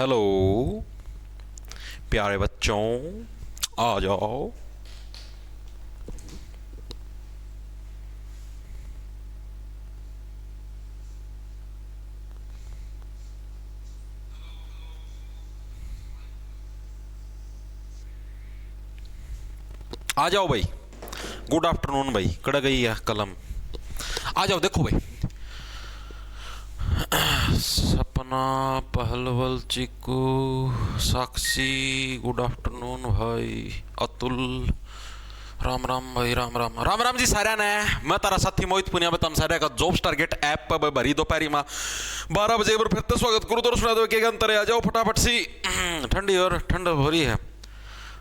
Hello प्यारे बच्चों, आ जाओ। आ जाओ भाई। गुड आफ्टरनून भाई। कड़ गई है कलम। आ जाओ। देखो भाई, सपना, पहलवल, चीकू, साक्षी, गुड आफ्टरनून भाई। अतुल, राम राम भाई। राम राम राम राम जी सारा ने। मैं तारा साथी मोहित पुनिया बताम सारा का जॉब्स टारगेट ऐप पर भरी दोपहरी में 12 बजे पर फिर तो स्वागत करूँ तो सुना दो के अंतर। आ जाओ फटाफट सी। ठंडी और ठंड हो रही है।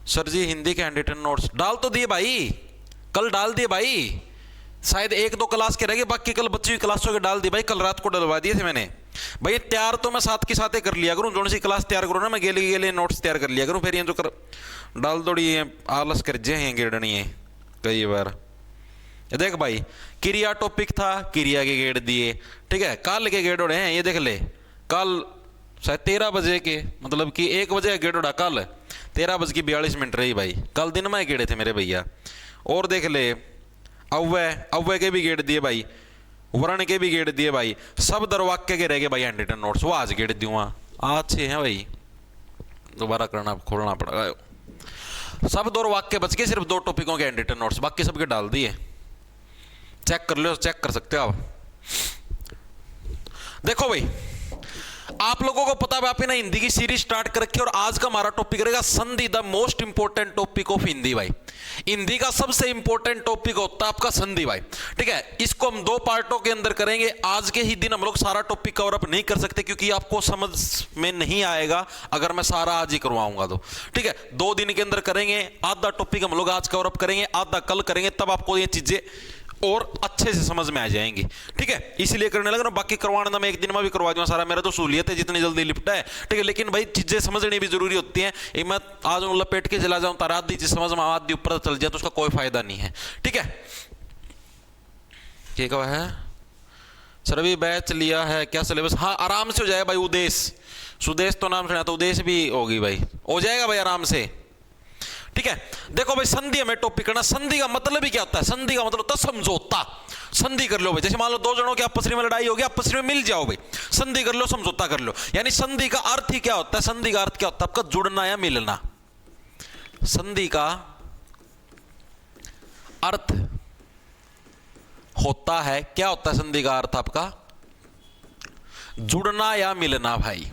सर जी हिंदी के हैंडरिटन नोट्स डाल तो दिए भाई, कल डाल दिए भाई। शायद एक दो क्लास के रह गए, बाकी कल बच्ची हुई क्लासों के डाल दी भाई। कल रात को डलवा दिए थे मैंने भाई। तैयार तो मैं साथ के साथ ही कर लिया करूँ, जो सी क्लास तैयार करूँ ना मैं गेले गेले नोट्स तैयार कर लिया करूँ। फिर ये जो कर डाल दौड़ी आलस कर जे हैं गिरडनी है कई बार। ये देख भाई, क्रिया टॉपिक था, क्रिया के गेड़ दिए, ठीक है। कल के गेड़ उड़े हैं ये देख ले। कल शायद 13 बजे के, मतलब कि 1 बजे का गेड़ उड़ा कल। 13:42 रही भाई। कल दिन में गेड़े थे मेरे भैया। और देख ले, अव्वय के भी गेड़ दिए भाई, वर्ण के भी गेड़ दिए भाई। सब दरवाक्य के रह गए भाई हैंडरिटन नोट्स। वो आज गेड़ दूंगा, अच्छे हैं भाई। दोबारा करना खोलना पड़ेगा। सब 2 वाक्य बच गए, सिर्फ 2 टॉपिकों के हैंडरिटन नोट्स, बाकी सबके डाल दिए। चेक कर लो, चेक कर सकते हो आप। देखो भाई, आप लोगों को पता है आपने ना हिंदी की सीरीज स्टार्ट कर रखी है और आज का हमारा टॉपिक रहेगा संधि, the most important topic of Hindi भाई। हिंदी का सबसे इंपोर्टेंट टॉपिक होता है आपका संधि भाई, ठीक है। इसको हम 2 पार्टों के अंदर करेंगे। आज के ही दिन हम लोग सारा टॉपिक कवर अप नहीं कर सकते क्योंकि आपको समझ में नहीं आएगा अगर मैं सारा आज ही करवाऊंगा तो, ठीक है। 2 दिन के अंदर करेंगे। आधा टॉपिक हम लोग आज कवर अप करेंगे, आधा कल करेंगे, तब आपको ये चीजें और अच्छे से समझ में आ जाएंगी, ठीक है। इसलिए करने लगा ना, बाकी करवाना था मैं 1 दिन में भी करवा दूंगा सारा, मेरा तो सहूलियत है जितनी जल्दी लिपटा है, ठीक है। लेकिन भाई चीजें समझनी भी जरूरी होती हैं। मैं आज लपेट के चला जाऊं तारा आधी चीज समझ में आधी ऊपर चल जाए तो उसका कोई फायदा नहीं है, ठीक है। क्या कहा है सर? अभी बैच लिया है क्या सिलेबस? हाँ आराम से हो जाएगा भाई। उदेश, सुदेश तो नाम सुना, तो उदेश भी होगी भाई, हो जाएगा भाई आराम से, ठीक है। देखो भाई, संधि हमें टॉपिक करना। संधि का मतलब ही क्या होता है? संधि का मतलब होता है समझौता। संधि कर लो भाई, जैसे मान लो 2 जनों की आपस में लड़ाई होगी, आपस में मिल जाओ भाई, संधि कर लो, समझौता कर लो। यानी संधि का अर्थ ही क्या होता है? संधि का अर्थ क्या होता है आपका? जुड़ना या मिलना। संधि का अर्थ होता है, क्या होता है संधि का अर्थ आपका? जुड़ना या मिलना भाई,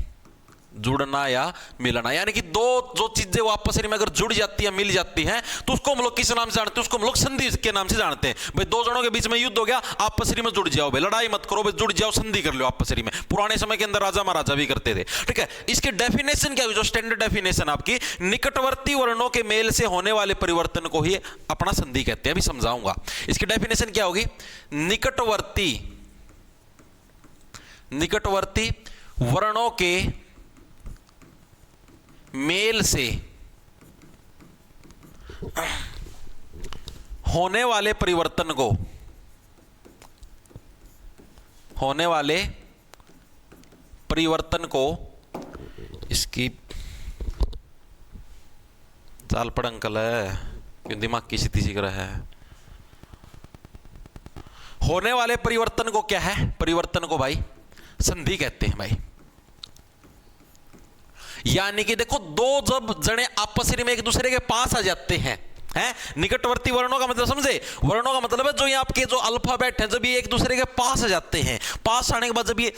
जुड़ना या मिलना। यानी कि 2 जो चीजें वो आपस में अगर जुड़ जाती है, मिल जाती हैं, तो उसको हम लोग किस नाम से जानते हैं? उसको हम लोग संधि के नाम से जानते हैं भाई। 2 जनों के बीच में युद्ध हो गया, आपस में जुड़ जाओ भाई, लड़ाई मत करो भाई, जुड़ जाओ, संधि कर लो आपस में। पुराने समय के अंदर राजा महाराजा भी करते थे, ठीक है। इसकी डेफिनेशन क्या हुई? जो स्टैंडर्ड डेफिनेशन आपकी, निकटवर्ती वर्णों के मेल से होने वाले परिवर्तन को ही अपना संधि कहते हैं। अभी समझाऊंगा इसकी डेफिनेशन क्या होगी। निकटवर्ती वर्णों के मेल से होने वाले परिवर्तन को, होने वाले परिवर्तन को, इसकी चाल पड़ अंकल है क्यों दिमाग की स्थिति सीख रहा है। होने वाले परिवर्तन को क्या है? परिवर्तन को भाई संधि कहते हैं भाई। यानी कि देखो, 2 जब जने आपस में एक दूसरे के पास आ जाते हैं, निकटवर्ती वर्णों का मतलब समझे? वर्णों का मतलब है जो ये आपके जो अल्फाबेट हैं, जब ये एक दूसरे के पास आ जाते हैं, पास आने के बाद जब ये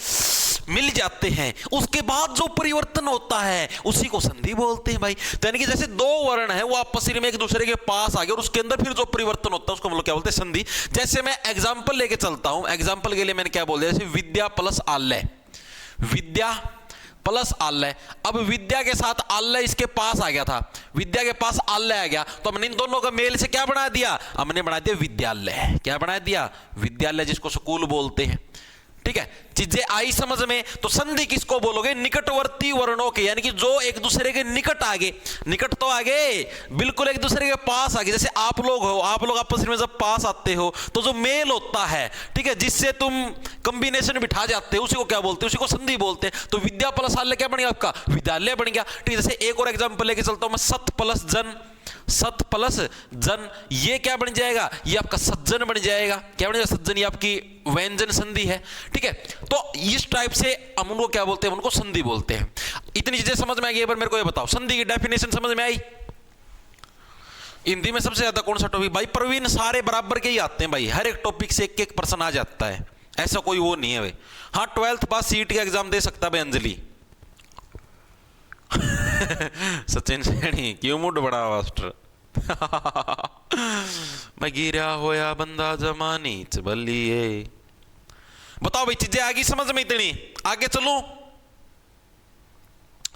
मिल जाते हैं, उसके बाद जो परिवर्तन होता है उसी को संधि बोलते हैं भाई। तो यानी कि जैसे 2 वर्ण है वो आपस में एक दूसरे के पास आ गए और उसके अंदर फिर जो परिवर्तन होता है उसको हम लोग क्या बोलते हैं? संधि। जैसे मैं एग्जाम्पल लेके चलता हूं, एग्जाम्पल के लिए मैंने क्या बोल दिया, जैसे विद्या प्लस आलय, विद्या प्लस आलय। अब विद्या के साथ आलय इसके पास आ गया था, विद्या के पास आलय आ गया, तो हमने इन दोनों का मेल से क्या बना दिया? हमने बना दिया विद्यालय। क्या बना दिया? विद्यालय, जिसको स्कूल बोलते हैं, ठीक है, चीजें आई समझ में। तो संधि किसको बोलोगे? निकटवर्ती वर्णों के, यानी कि जो एक दूसरे के निकट आ गए, निकट तो आ गए, बिल्कुल एक दूसरे के पास आ गए। जैसे आप लोग हो, आप लोग आपस में जब पास आते हो तो जो मेल होता है, ठीक है, जिससे तुम कॉम्बिनेशन बिठा जाते हो, उसी को क्या बोलते हैं? उसी को संधि बोलते हैं। तो विद्या प्लस आल्य क्या बन गया आपका? विद्यालय बन गया। ठीक है, जैसे एक और एग्जांपल लेके चलता हूं मैं, सत प्लस जन, सत प्लस जन, ये क्या बन जाएगा? ये आपका सज्जन बन जाएगा। क्या बन जाएगा? सज्जन। ये आपकी व्यंजन संधि है। ठीक है, तो इस टाइप से हम उनको क्या बोलते हैं? उनको संधि बोलते हैं। इतनी चीजें समझ में आ गई? एक बार मेरे को ये बताओ, संधि की डेफिनेशन समझ में आई? हिंदी में सबसे ज्यादा कौन सा टॉपिक? भाई प्रवीण सारे बराबर के ही आते हैं भाई, हर एक टॉपिक से एक एक पर्सन आ जाता है, ऐसा कोई वो नहीं है भाई। हाँ, 12th पास सीट का एग्जाम दे सकता है भाई अंजलि। सचिन सैनी क्यों मुड बड़ा मास्टर? मैं गिरा होया बंदा जमानी च बलिए। बताओ भाई, चीजें आगे समझ में? इतनी आगे चलूं?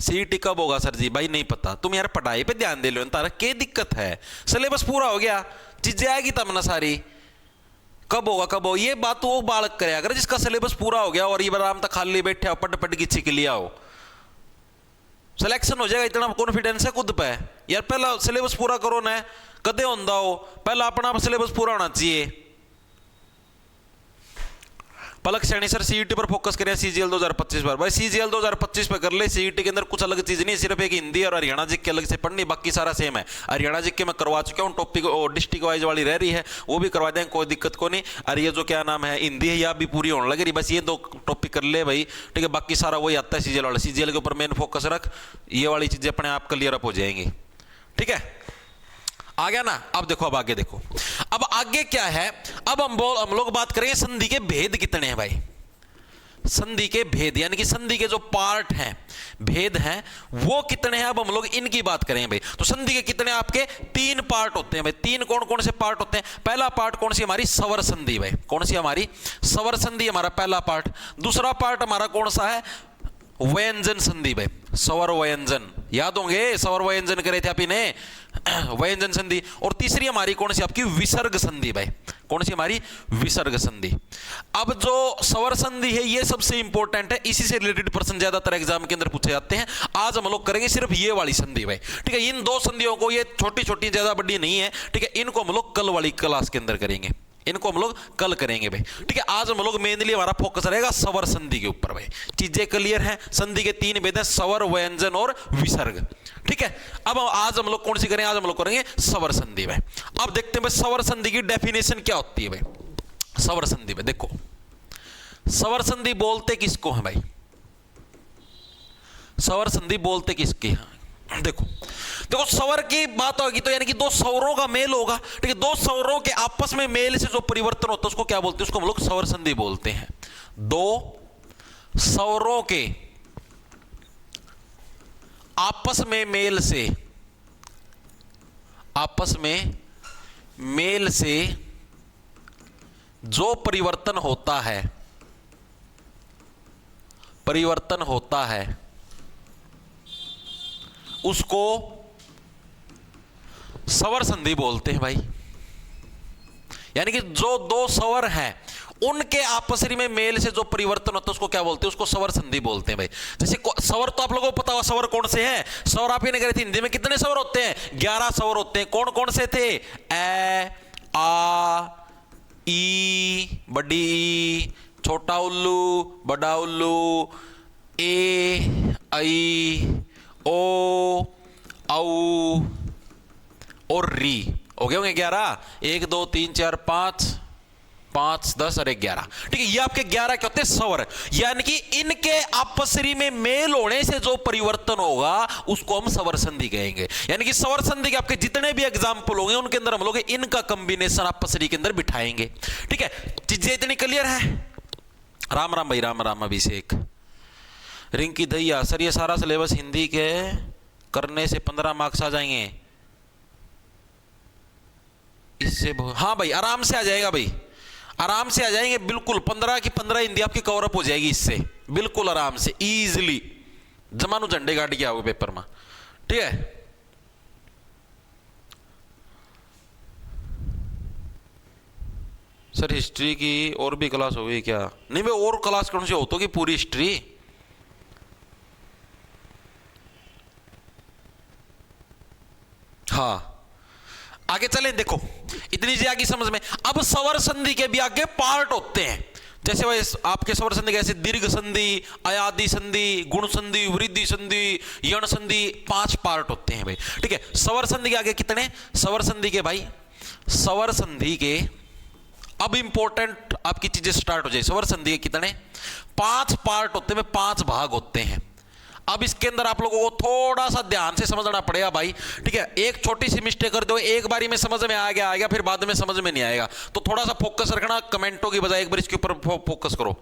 सीटी कब होगा सर जी? भाई नहीं पता, तुम यार पढ़ाई पे ध्यान दे लो, तारा क्या दिक्कत है? सिलेबस पूरा हो गया, चीजें आएगी तब ना सारी। कब होगा, कब हो? ये बात वो बालक करे अगर जिसका सिलेबस पूरा हो गया और ये आराम तक खाली बैठे हो, पट पट की छिक लिया हो, सिलेक्शन हो जाएगा। इतना कॉन्फिडेंस है खुद पे यार। पहला सिलेबस पूरा करो ना, कदे होंदा हो, पहला अपना सिलेबस पूरा होना चाहिए। पलक सैनी सर सीईटी पर फोकस करें, सीजीएल 2025 पर। भाई सीजीएल 2025 पे कर ले, सीईटी के अंदर कुछ अलग चीज नहीं, सिर्फ एक हिंदी और हरियाणा जीके अलग से पढ़नी, बाकी सारा सेम है। हरियाणा जीके मैं करवा चुका हूँ, टॉपिक डिस्ट्रिक्ट वाइज वाली रह रही है, वो भी करवा देंगे, कोई दिक्कत को नहीं। और ये जो क्या नाम है, हिंदी है, या भी पूरी होने लग रही, बस ये 2 टॉपिक कर ले भाई। ठीक है, बाकी सारा वही आता है सीजीएल वाला। सीजीएल के ऊपर मेन फोकस रख, ये वाली चीजें अपने आप क्लियर अप हो जाएंगी। ठीक है, आ गया ना? अब देखो, अब आगे देखो, अब आगे क्या है? अब हम लोग बात करेंगे संधि के भेद कितने हैं भाई। संधि के भेद, यानी कि संधि के जो पार्ट हैं, भेद हैं, वो कितने हैं? अब हम लोग इनकी बात करेंगे भाई। तो संधि के कितने आपके? 3 पार्ट होते हैं भाई। 3 कौन कौन से पार्ट होते हैं? पहला पार्ट कौन सी? हमारी स्वर संधि भाई। कौन सी? हमारी स्वर संधि, हमारा पहला पार्ट। दूसरा पार्ट हमारा कौन सा है? व्यंजन संधि भाई। स्वर व्यंजन याद होंगे, स्वर व्यंजन करे थे आपने, व्यंजन संधि। और तीसरी हमारी कौन सी? आपकी विसर्ग संधि भाई। कौन सी? हमारी विसर्ग संधि। अब जो स्वर संधि है ये सबसे इंपॉर्टेंट है, इसी से रिलेटेड प्रश्न ज्यादातर एग्जाम के अंदर पूछे जाते हैं। आज हम लोग करेंगे सिर्फ ये वाली संधि भाई। ठीक है, इन 2 संधियों को, ये छोटी छोटी ज्यादा बड़ी नहीं है, ठीक है, इनको हम लोग कल वाली क्लास के अंदर करेंगे, इनको हम लोग कल करेंगे भाई। ठीक है, आज हम लोग मेनली हमारा फोकस रहेगा स्वर संधि के ऊपर भाई। चीजें क्लियर हैं? संधि के 3 भेद हैं, स्वर, व्यंजन और विसर्ग। ठीक है, अब आज हम लोग कौन सी करेंगे? आज हम लोग करेंगे स्वर संधि भाई। अब देखते हैं भाई स्वर संधि की डेफिनेशन क्या होती है भाई। स्वर संधि में देखो, स्वर संधि बोलते किसको है भाई? स्वर संधि बोलते किसके हैं? देखो देखो, स्वर की बात होगी तो यानी कि 2 स्वरों का मेल होगा। ठीक है, 2 स्वरों के आपस में मेल से जो परिवर्तन होता है उसको क्या बोलते हैं? उसको हम लोग स्वर संधि बोलते हैं। 2 स्वरों के आपस में मेल से, आपस में मेल से जो परिवर्तन होता है, परिवर्तन होता है, उसको स्वर संधि बोलते हैं भाई। यानी कि जो 2 स्वर हैं उनके आपस में मेल से जो परिवर्तन होता है उसको क्या बोलते हैं? उसको स्वर संधि बोलते हैं भाई। जैसे स्वर तो आप लोगों को पता होगा स्वर कौन से हैं। स्वर आप ही नहीं करे थे, हिंदी में कितने स्वर होते हैं? 11 स्वर होते हैं। कौन कौन से थे? ए, आ, ई, बड़ी ई, छोटा उल्लू, बड़ा उल्लू, ए, आई, ओ, औ और री। हो गए होंगे 11। 1 2 3 4 5 5 10 और 11। ठीक है, ये आपके 11 क्या होते हैं? स्वर। यानी कि इनके आपसरी में मेल होने से जो परिवर्तन होगा उसको हम स्वर संधि कहेंगे। यानी कि स्वर संधि के आपके जितने भी एग्जाम्पल होंगे उनके अंदर हम लोग इनका कॉम्बिनेशन आपसरी के अंदर बिठाएंगे। ठीक है, चीजें इतनी क्लियर है? राम राम भाई, राम राम अभिषेक। रिंकी दैया सर, ये सारा सिलेबस हिंदी के करने से 15 मार्क्स आ जाएंगे इससे? हाँ भाई, आराम से आ जाएगा भाई, आराम से आ जाएंगे बिल्कुल। 15 की 15 हिंदी आपकी कवर अप हो जाएगी इससे, बिल्कुल आराम से, इजीली। जमानू झंडे गाड़ के आओगे पेपर में। ठीक है, सर हिस्ट्री की और भी क्लास हो गई क्या? नहीं भाई, और क्लास कौन सी हो तो कि पूरी हिस्ट्री? हाँ आगे चलें, देखो इतनी सी आगे समझ में। अब स्वर संधि के भी आगे पार्ट होते हैं। जैसे भाई आपके स्वर संधि कैसे, दीर्घ संधि, अयादि संधि, गुण संधि, वृद्धि संधि, यण संधि, 5 पार्ट होते हैं भाई। ठीक है, स्वर संधि के आगे कितने? स्वर संधि के भाई, स्वर संधि के अब इंपॉर्टेंट आपकी चीजें स्टार्ट हो जाए। स्वर संधि के कितने? 5 पार्ट होते हैं, 5 भाग होते हैं। अब इसके अंदर आप लोगों को थोड़ा सा ध्यान से समझना पड़ेगा भाई। ठीक है, एक छोटी सी मिस्टेक कर दो, एक बारी में समझ में आ गया, फिर बाद में समझ में नहीं आएगा। तो थोड़ा सा फोकस रखना, कमेंटों की बजाय एक बार इसके ऊपर फोकस करो।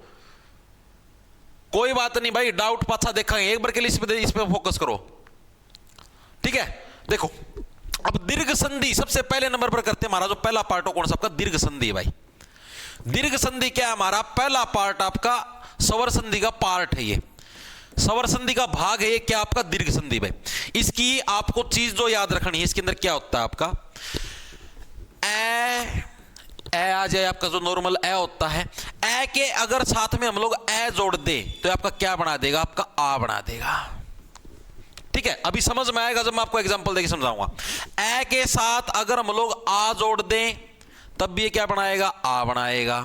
कोई बात नहीं भाई, डाउट पाछा देखेंगे, एक बार के लिए इस पे फोकस करो। ठीक है, देखो अब दीर्घ संधि सबसे पहले नंबर पर करते हैं। हमारा जो पहला पार्ट हो कौन सा? आपका दीर्घ संधि है भाई। दीर्घ संधि क्या है? हमारा पहला पार्ट आपका स्वर संधि का पार्ट है। ये स्वर संधि का भाग है। ये क्या? आपका दीर्घ संधि भाई। इसकी आपको चीज जो याद रखनी है, इसके अंदर क्या होता है आपका ए आ जाए, आपका जो नॉर्मल ए होता है, ए के अगर साथ में हम लोग ए जोड़ दे तो आपका क्या बना देगा? आपका आ बना देगा। ठीक है, अभी समझ में आएगा जब मैं आपको एग्जांपल देके समझाऊंगा। ए के साथ अगर हम लोग आ जोड़ दें तब भी ये क्या बनाएगा? आ बनाएगा।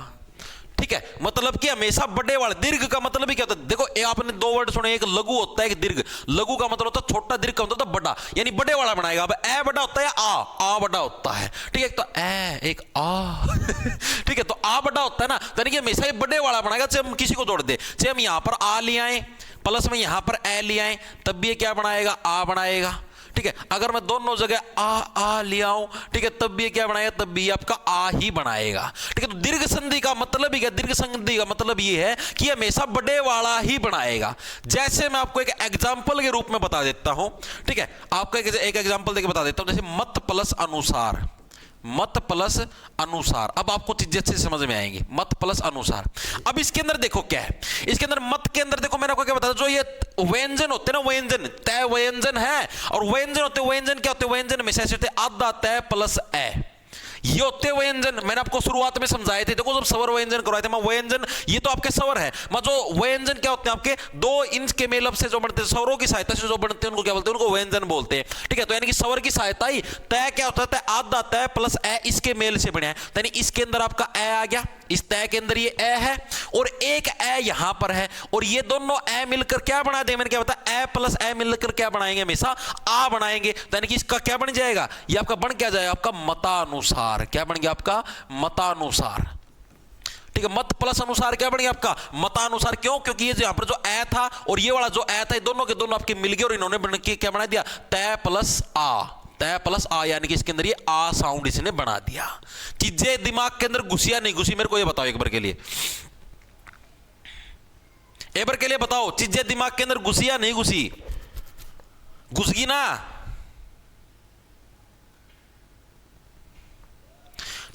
ठीक है, मतलब कि हमेशा बड़े वाले दीर्घ का मतलब ही क्या होता है? देखो आपने 2 वर्ड सुने, एक लघु होता है, एक दीर्घ। लघु का मतलब होता है छोटा, दीर्घ का मतलब होता है बड़ा, यानी बड़े वाला बनाएगा। अब ए बड़ा होता है, आ बड़ा होता है। ठीक है, एक तो ए, एक आ ठीक है, तो आ बड़ा होता है ना, यानी कि हमेशा ये बड़े वाला बनाएगा। चाहे हम किसी को जोड़ दे, चाहे हम यहां पर आ ले आए प्लस में यहां पर ए ले आए, तब भी ये क्या बनाएगा? आ बनाएगा। ठीक है, अगर मैं दोनों जगह आ ले आऊं, ठीक है, तब भी ये क्या बनाएगा? तब भी आपका आ ही बनाएगा। ठीक है, तो दीर्घ संधि का मतलब ही क्या? दीर्घ संधि का मतलब ये है कि हमेशा बड़े वाला ही बनाएगा। जैसे मैं आपको एक एग्जांपल के रूप में बता देता हूं। ठीक है, आपको एक एग्जांपल देके बता देता हूं। जैसे मत प्लस अनुसार, मत प्लस अनुसार। अब आपको चीजें अच्छे से समझ में आएंगी। मत प्लस अनुसार। अब इसके अंदर देखो क्या है, इसके अंदर मत के अंदर देखो मैंने आपको क्या बताया, जो ये व्यंजन होते हैं ना, व्यंजन, तय व्यंजन है, और व्यंजन होते हैं, व्यंजन क्या होते हैं? व्यंजन में से होते हैं आधा तय प्लस ए, ये होते व्यंजन। मैंने आपको शुरुआत में समझाए थे, देखो जब स्वर व्यंजन करवाए थे मैं, व्यंजन ये तो आपके स्वर है, मैं जो व्यंजन क्या होते हैं? आपके 2 इंच के मेलअप से जो बनते हैं, स्वरों की सहायता से जो बनते हैं, उनको क्या बोलते हैं? उनको व्यंजन बोलते हैं। ठीक है, तो यानी कि स्वर की सहायता ही तय क्या होता है? आधा तय प्लस ए, इसके मेल से बना है। यानी इसके अंदर आपका ए आ गया, इस तय के अंदर ये ए है, और एक ए यहां पर है, और ये दोनों ए मिलकर क्या बना दे? मैंने क्या बताया? ए प्लस ए मिलकर क्या बनाएंगे? हमेशा आ बनाएंगे। यानी कि इसका क्या बन जाएगा? ये आपका बन क्या जाएगा? आपका मतानुसार। क्या बन गया? आपका मतानुसार। ठीक है, मत प्लस अनुसार क्या बन गया? आपका मतानुसार। क्यों? क्योंकि ये यहां पर जो ए था और ये वाला जो ए था, ये दोनों के दोनों आपके मिल गए और इन्होंने बन के क्या बना दिया? तय प्लस आ, तय प्लस आ, यानी कि इसके अंदर ये आ साउंड इसने बना दिया। चीजें दिमाग के अंदर घुसिया नहीं घुसी? मेरे को ये बताओ एक बार के लिए, एक बार के लिए बताओ, चीजें दिमाग के अंदर घुसिया नहीं घुसी? घुस गई ना?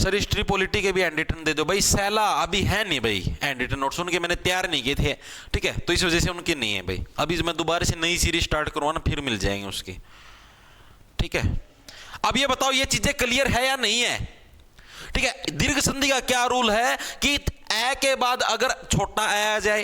सर हिस्ट्री पॉलिटी के भी हैंड रिटन दे दो भाई। सैला अभी है नहीं भाई, हैंड रिटन नोट्स उनके मैंने तैयार नहीं किए थे। ठीक है, तो इस वजह से उनके नहीं है भाई। अभी मैं दोबारा से नई सीरीज स्टार्ट करूँगा ना, फिर मिल जाएंगे उसकी। ठीक है, अब ये बताओ ये चीजें क्लियर है या नहीं है? ठीक है, दीर्घ संधि का क्या रूल है कि ए के बाद अगर छोटा ए आ जाए,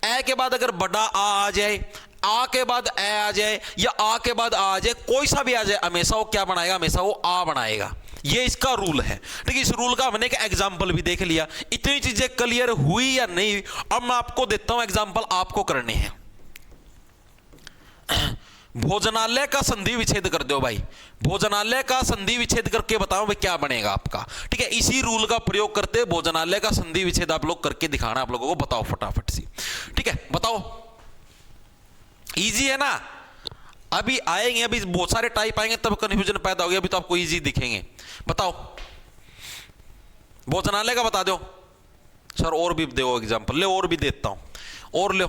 ए के बाद अगर बड़ा आ जाए, आ के बाद ए आ जाए, या आ के बाद आ जाए, कोई सा भी आ जाए, हमेशा वो क्या बनाएगा? हमेशा वो आ बनाएगा। ये इसका रूल है। ठीक है, इस रूल का हमने एक एग्जांपल भी देख लिया। इतनी चीजें क्लियर हुई या नहीं? अब मैं आपको देता हूं एग्जांपल, आपको करने हैं। भोजनालय का संधि विच्छेद कर दो भाई। भोजनालय का संधि विच्छेद करके बताओ भाई क्या बनेगा आपका। ठीक है, इसी रूल का प्रयोग करते भोजनालय का संधि विच्छेद आप लोग करके दिखाना आप लोगों को। बताओ फटाफट सी। ठीक है, बताओ। इजी है ना? अभी आएंगे, अभी बहुत सारे टाइप आएंगे तब कंफ्यूजन पैदा हो गया। अभी तो आपको इजी दिखेंगे। बताओ, भोजनालय का बता दो सर। और भी दो एग्जांपल, ले और भी देता हूं, और लो।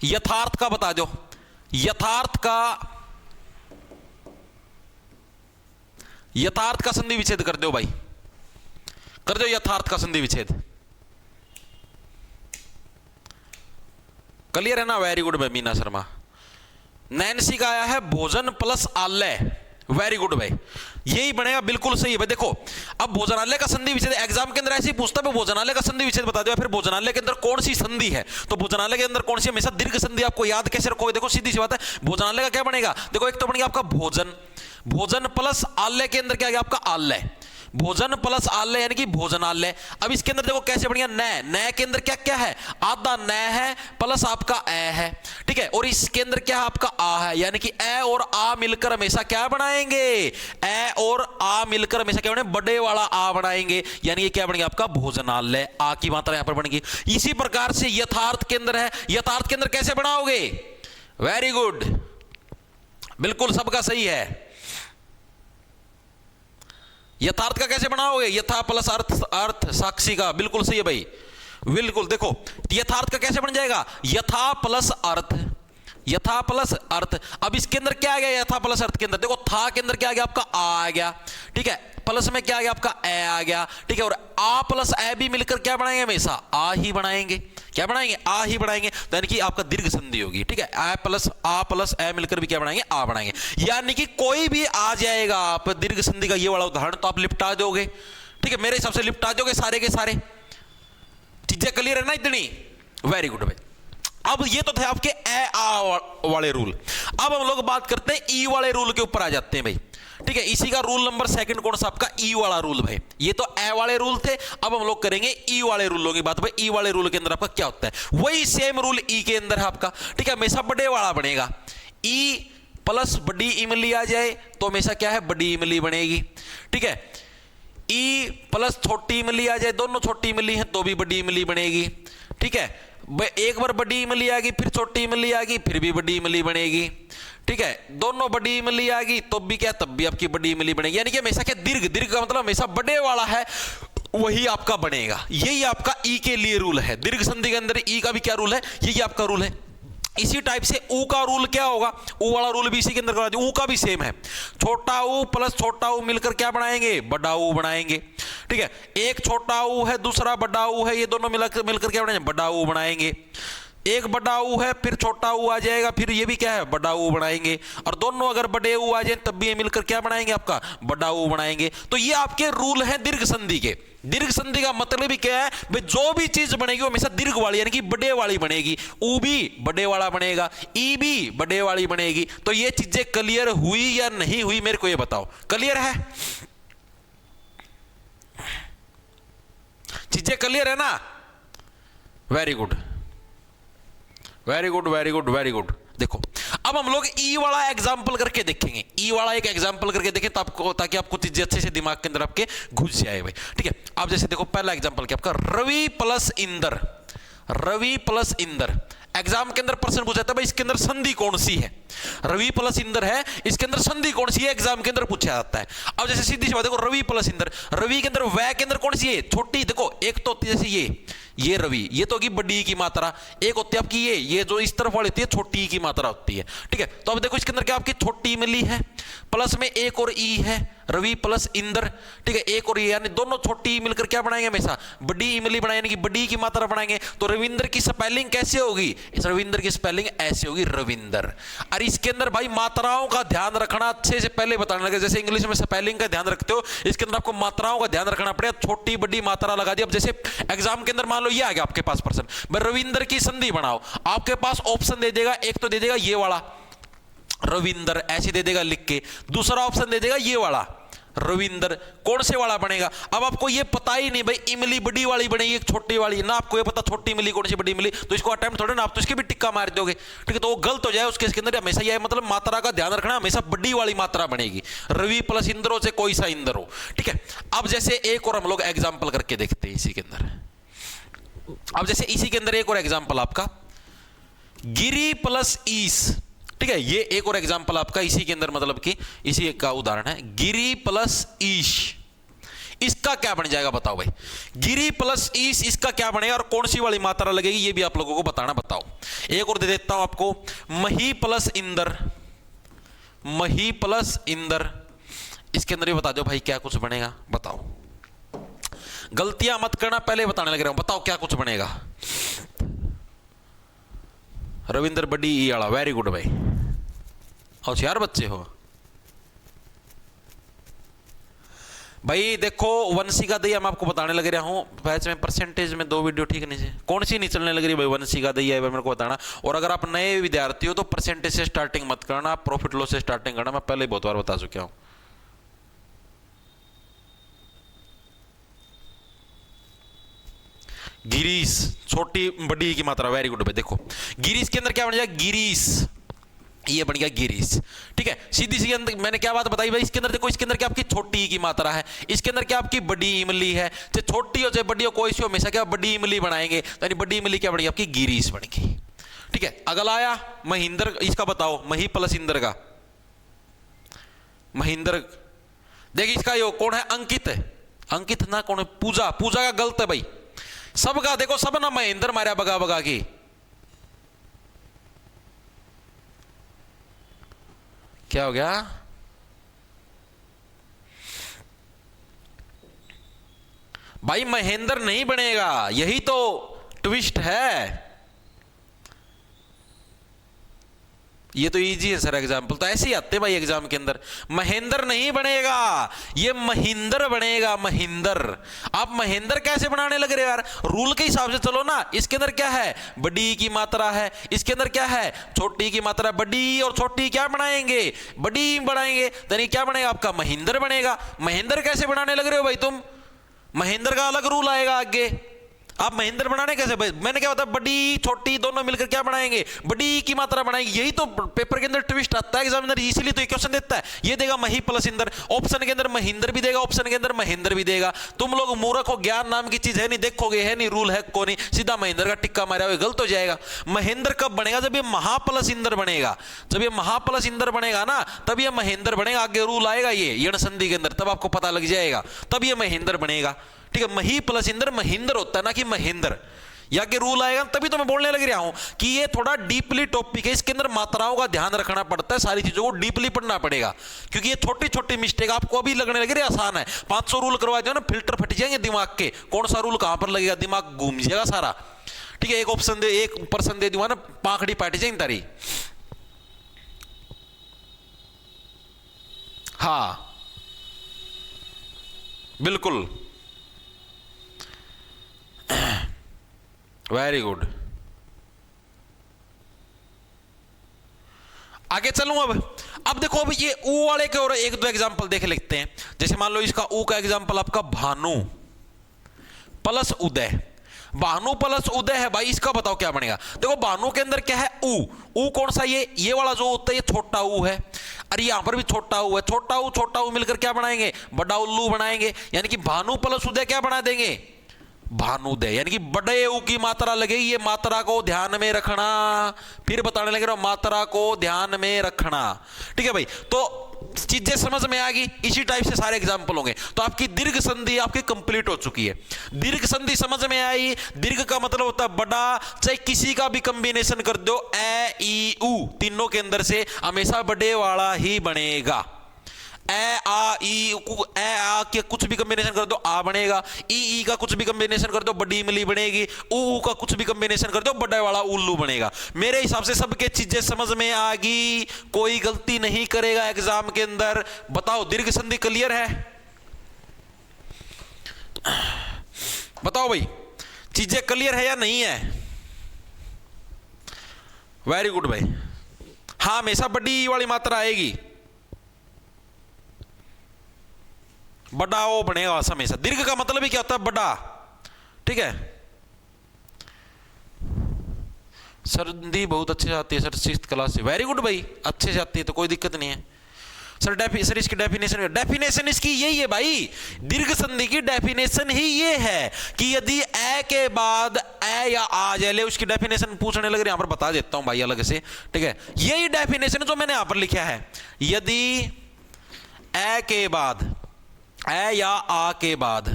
यथार्थ का बता दो। यथार्थ का संधि विच्छेद कर दो भाई, कर दो यथार्थ का संधि विच्छेद। क्लियर है ना? Very good Meena Sharma. Nancy का आया है भोजन प्लस आलय। वेरी गुड भाई, यही बनेगा, बिल्कुल सही है भाई। देखो अब भोजनालय का संधि विच्छेद एग्जाम के अंदर ऐसे ही पूछता है, भोजनालय का संधि विच्छेद बता दो, या फिर भोजनालय के अंदर कौन सी संधि है, तो भोजनालय के अंदर कौन सी, हमेशा दीर्घ संधि आपको याद कैसे रखोगे, देखो सीधी सी बात है, भोजनालय का क्या बनेगा, देखो एक तो बनेगा आपका भोजन, भोजन प्लस आलय के अंदर क्या आ गया आपका आलय, भोजन प्लस आलय यानी कि भोजनालय। अब इसके अंदर देखो कैसे बढ़िया, नय, नय के अंदर क्या क्या है, आधा नय है प्लस आपका ए है, ठीक है, और इसके अंदर क्या है आपका आ है, यानी कि ए और आ मिलकर हमेशा क्या बनाएंगे, ए और आ मिलकर हमेशा क्या बने, बड़े वाला आ बनाएंगे, यानी ये क्या बनेगा आपका भोजनालय, आ की मात्रा यहां पर बनेगी। इसी प्रकार से यथार्थ के अंदर है, यथार्थ के अंदर कैसे बनाओगे, वेरी गुड, बिल्कुल सबका सही है। यथार्थ का कैसे बनाओगे, यथा प्लस अर्थ, अर्थ साक्षी का, बिल्कुल सही है भाई, बिल्कुल। देखो यथार्थ का कैसे बन जाएगा, यथा प्लस अर्थ, यथा प्लस अर्थ। अब इसके अंदर क्या आ गया, यथा प्लस अर्थ के अंदर देखो था के अंदर क्या आ गया आपका आ गया, ठीक है, प्लस में क्या आ गया आपका ए आ गया, ठीक है, और आ प्लस ए भी मिलकर क्या बनाएंगे, हमेशा आ ही बनाएंगे, क्या बनाएंगे, आ ही बनाएंगे, तो यानी कि आपका दीर्घ संधि होगी, ठीक है, आ प्लस ए मिलकर भी क्या बनाएंगे, आ बनाएंगे, यानी कि कोई भी आ जाएगा आप दीर्घ संधि का ये वाला उदाहरण तो आप लिपटा दोगे, ठीक है, मेरे हिसाब से लिपटा दोगे सारे के सारे, चीजें क्लियर है ना इतनी, वेरी गुड भाई। अब ये तो थे आपके ए आ वाले रूल, अब हम लोग बात करते हैं ई वाले रूल के ऊपर आ जाते हैं भाई, ठीक है, इसी का रूल नंबर सेकंड कौन सा आपका, ई वाला रूल भाई, ये तो ए वाले रूल थे, अब हम लोग करेंगे ई वाले रूलों की बात भाई। ई वाले रूल के अंदर आपका क्या होता है, वही सेम रूल ई के अंदर है आपका, ठीक है, हमेशा बड़े वाला बनेगा, ई प्लस बड़ी इमली आ जाए तो हमेशा क्या है, बड़ी इमली बनेगी, ठीक है, ई प्लस छोटी इमली आ जाए, दोनों छोटी इमली है तो भी बड़ी इमली बनेगी, ठीक है, एक बार बड़ी इमली आ गई फिर छोटी इमली आ गई फिर भी बड़ी इमली बनेगी, ठीक है, दोनों बड़ी इमली आ गई तो भी क्या, तब भी आपकी बड़ी इमली बनेगी, यानी कि हमेशा क्या, दीर्घ, दीर्घ का मतलब हमेशा बड़े वाला है वही आपका बनेगा, यही आपका ई के लिए रूल है, दीर्घ संधि के अंदर ई का भी क्या रूल है, यही आपका रूल है। इसी टाइप से ऊ का रूल क्या होगा, ऊ वाला रूल भी इसी के अंदर करा दो, ऊ का भी सेम है, छोटा ऊ प्लस छोटा ऊ मिलकर क्या बनाएंगे, बड़ा ऊ बनाएंगे, ठीक है, एक छोटा ऊ है दूसरा बड़ा ऊ है, ये दोनों मिलकर क्या बनाएंगे, बड़ा ऊ बनाएंगे, एक बड़ा ऊ है फिर छोटा ऊ आ जाएगा फिर ये भी क्या है, बड़ा ऊ बनाएंगे, और दोनों अगर बड़े ऊ आ जाए तब भी ये मिलकर क्या बनाएंगे आपका, बड़ा ऊ बनाएंगे। तो ये आपके रूल हैं दीर्घ संधि के। दीर्घ संधि का मतलब ही क्या है भाई, जो भी चीज बनेगी वो हमेशा दीर्घ वाली यानी कि बड़े वाली बनेगी, ऊ भी बड़े वाला बनेगा, ई भी बड़े वाली बनेगी। तो ये चीजें क्लियर हुई या नहीं हुई, मेरे को ये बताओ, क्लियर है, चीजें क्लियर है ना, very good very good very good very good. देखो अब हम लोग ई वाला एग्जाम्पल करके देखेंगे, ई वाला एक एग्जाम्पल करके देखें ताकि आपको चीजें अच्छे से दिमाग के अंदर आपके घुस जाए भाई, ठीक है। आप जैसे देखो पहला एग्जाम्पल क्या आपका, Ravi plus Inder, Ravi plus Inder, exam के अंदर प्रश्न पूछा था भाई इसके अंदर संधि कौन सी है, रवि प्लस इंदर है, इसके अंदर संधि कौन सी है, एग्जाम के अंदर पूछा जाता है। अब जैसे सीधी सी बात देखो, रवि प्लस इंदर, रवि के अंदर वह के अंदर कौन सी है, छोटी, देखो एक तो होती है जैसे ये रवि, ये तो होगी बड़ी की मात्रा, एक होती है आपकी ये जो इस तरफ वाली होती है छोटी की मात्रा होती है, ठीक है। तो अब देखो इसके अंदर क्या आपकी छोटी मिली है, प्लस में एक और ई है, रवि प्लस इंदर, ठीक है, एक और ई, यानी दोनों छोटी मिलकर क्या बनाएंगे, हमेशा बड़ी इमली बनाएंगे, यानी कि बड़ी की मात्रा बनाएंगे। तो रविंदर की स्पेलिंग कैसे होगी, इस रविंदर की स्पेलिंग ऐसे होगी, रविंदर। और इसके अंदर भाई मात्राओं का ध्यान रखना, अच्छे से पहले बताने लगे, जैसे इंग्लिश में स्पेलिंग का ध्यान रखते हो, इसके अंदर आपको मात्राओं का ध्यान रखना पड़ेगा, छोटी बड़ी मात्रा लगा दी। अब जैसे एग्जाम के अंदर मान लो ये आ गया आपके पास प्रश्न, भाई रविंदर की संधि बनाओ, आपके पास ऑप्शन दे देगा, एक तो दे देगा ये वाला रविंदर ऐसे दे देगा लिख के, दूसरा ऑप्शन दे देगा ये वाला रविंदर, कौन से वाला बनेगा। अब आपको ये पता ही नहीं भाई इमली बड़ी वाली बनेगी एक छोटी वाली ना, आपको ये पता छोटी मिली कौन सी बड़ी मिली, तो इसको अटेम्प्ट थोड़े ना, आप तो इसके भी टिक्का मार दोगे, ठीक है, तो वो गलत हो जाए उसके अंदर। हमेशा ये मतलब मात्रा का ध्यान रखना, हमेशा बड़ी वाली मात्रा बनेगी, रवि प्लस इंद्रो से कोई सा इंद्र हो, ठीक है। अब जैसे एक और हम लोग एग्जाम्पल करके देखते हैं इसी के अंदर, अब जैसे इसी के अंदर एक और एग्जाम्पल आपका गिरी प्लस ईस, ठीक है, ये एक और एग्जांपल आपका इसी के अंदर मतलब कि इसी का उदाहरण है, गिरी प्लस ईश, इसका क्या बन जाएगा बताओ भाई, गिरी प्लस ईश इसका क्या बनेगा और कौन सी वाली मात्रा लगेगी, ये भी आप लोगों को बताना, बताओ। एक और दे देता हूं आपको, मही प्लस इंदर, मही प्लस इंदर, इसके अंदर भी बता दो भाई क्या कुछ बनेगा, बताओ, गलतियां मत करना, पहले बताने लग रहा हूं, बताओ क्या कुछ बनेगा। रविंदर बड़ी ई आला, वेरी गुड भाई, होशियार बच्चे हो, भाई देखो वंशी का दैया मैं आपको बताने लग रहा हूँ बैच में, परसेंटेज में 2 वीडियो ठीक नहीं है, कौन सी नहीं चलने लग रही भाई, वंशी का दैया मेरे को बताना। और अगर आप नए विद्यार्थी हो तो परसेंटेज से स्टार्टिंग मत करना, आप प्रॉफिट लॉस से स्टार्टिंग करना, मैं पहले ही बहुत बार बता चुका हूँ। गिरीश, छोटी बड़ी की मात्रा, वेरी गुड भाई। देखो गिरीश के अंदर क्या बन जाएगा, गिरीश, ये बन गया गिरीश, ठीक है। सीधी सी अंदर मैंने क्या बात बताई भाई, इसके अंदर देखो, इसके अंदर क्या आपकी छोटी की मात्रा है, इसके अंदर क्या आपकी बड़ी इमली है, चाहे छोटी हो चाहे बड़ी हो, कोई सी हो, हमेशा क्या बड़ी इमली बनाएंगे, यानी बड़ी इमली क्या बनेगी आपकी, गिरीश बनेगी, ठीक है। अगला आया महेंद्र, इसका बताओ, मही प्लस इंद्र का, महेंद्र, देखिए इसका यो कौन है, अंकित है, अंकित ना कौन है, पूजा, पूजा का गलत है भाई, सबका देखो, सब ना महेंद्र मारा बगा बगा की, क्या हो गया, भाई महेंद्र नहीं बनेगा, यही तो ट्विस्ट है। ये तो इजी है सर एग्जाम्पल, तो ऐसे ही आते भाई एग्जाम के अंदर, महेंद्र नहीं बनेगा, ये महिंदर बनेगा, महिंदर। आप महेंद्र कैसे बनाने लग रहे हो यार, रूल के हिसाब से चलो ना। इसके अंदर क्या है, बड़ी की मात्रा है, इसके अंदर क्या है, छोटी की मात्रा, बड़ी और छोटी क्या बनाएंगे, बड़ी बनाएंगे, यानी क्या बनेगा आपका, महिंदर बनेगा। महेंद्र कैसे बनाने लग रहे हो भाई तुम, महेंद्र का अलग रूल आएगा आगे, आप महेंद्र बनाने कैसे भाई, मैंने क्या बताया, बड़ी छोटी दोनों मिलकर क्या बनाएंगे, बड़ी की मात्रा बनाएंगे, यही तो पेपर के अंदर ट्विस्ट आता है एग्जामिनर, इसीलिए तो क्वेश्चन देता है, ये देगा मही प्लस इंद्र, ऑप्शन के अंदर महेंद्र भी देगा, ऑप्शन के अंदर महेंद्र भी देगा। तुम लोग मूर्ख हो, ज्ञान नाम की चीज है नहीं, देखोगे है नहीं, रूल है को नहीं, सीधा महेंद्र का टिक्का मारा हुआ, गलत हो जाएगा। महेंद्र कब बनेगा, जब ये महा प्लस इंद्र बनेगा, जब ये महा प्लस इंद्र बनेगा ना, तब ये महेंद्र बनेगा, आगे रूल आएगा ये यण संधि के अंदर, तब आपको पता लग जाएगा, तब ये महेंद्र बनेगा, ठीक है। मही प्लस इंद्र महेंद्र होता है ना कि महेंद्र, या के रूल आएगा, तभी तो मैं बोलने लग रहा हूं कि ये थोड़ा डीपली टॉपिक है, इसके अंदर मात्राओं का ध्यान रखना पड़ता है, सारी चीजों को डीपली पढ़ना पड़ेगा, क्योंकि ये छोटी छोटी मिस्टेक आपको अभी लगने लग रही है आसान है, 500 रूल करवा दो ना, फिल्टर फट जाएंगे दिमाग के, कौन सा रूल कहां पर लगेगा, दिमाग घूम जाएगा सारा, ठीक है। एक ऑप्शन दे, एक पर्सन दे दूंगा ना, पाखड़ी पाटी जाएंगे तारी, हाँ बिल्कुल, वेरी गुड। आगे चलूं अब देखो, अब ये ऊ वाले के और एक दो एग्जांपल देख लेते हैं। जैसे मान लो इसका ऊ का एग्जांपल आपका भानु प्लस उदय, भानु प्लस उदय है भाई, इसका बताओ क्या बनेगा। देखो भानु के अंदर क्या है, ऊ कौन सा, ये वाला जो होता है ये छोटा ऊ है, अरे यहां पर भी छोटा ऊ है, छोटा ऊ मिलकर क्या बनाएंगे, बड़ा उल्लू बनाएंगे, यानी कि भानु प्लस उदय क्या बना देंगे, भानुदय, यानी कि बड़े ऊ की मात्रा लगेगी, ये मात्रा को ध्यान में रखना, फिर बताने लगे रहा, मात्रा को ध्यान में रखना, ठीक है भाई। तो चीजें समझ में आ गई, इसी टाइप से सारे एग्जाम्पल होंगे। तो आपकी दीर्घ संधि आपकी कंप्लीट हो चुकी है, दीर्घ संधि समझ में आई, दीर्घ का मतलब होता है बड़ा, चाहे किसी का भी कॉम्बिनेशन कर दो, ए ई ऊ तीनों के अंदर से हमेशा बड़े वाला ही बनेगा, ए आ ई ए आ के कुछ भी कॉम्बिनेशन कर दो आ बनेगा, ई का कुछ भी कॉम्बिनेशन कर दो बड़ी इमली बनेगी, ऊ का कुछ भी कॉम्बिनेशन कर दो बड़ा वाला उल्लू बनेगा। मेरे हिसाब से सबके चीजें समझ में आ गई, कोई गलती नहीं करेगा एग्जाम के अंदर। बताओ दीर्घ संधि क्लियर है, बताओ भाई चीजें क्लियर है या नहीं है। वेरी गुड भाई, हाँ हमेशा बड़ी वाली मात्रा आएगी, बड़ा वो बनेगा हमेशा। दीर्घ का मतलब ही क्या होता है, बड़ा, ठीक है। संधि बहुत अच्छे से आती है सर, 6th क्लास से, वेरी गुड भाई, अच्छे से आती है तो कोई दिक्कत नहीं है सर। सर इसकी डेफिनेशन इसकी यही है भाई, दीर्घ संधि की डेफिनेशन ही ये है कि यदि ए के बाद ए या आ जाए, उसकी डेफिनेशन पूछने लग रहे, यहां पर बता देता हूं भाई अलग से, ठीक है। यही डेफिनेशन जो मैंने यहां पर लिखा है, यदि ए के बाद, ए या आ के बाद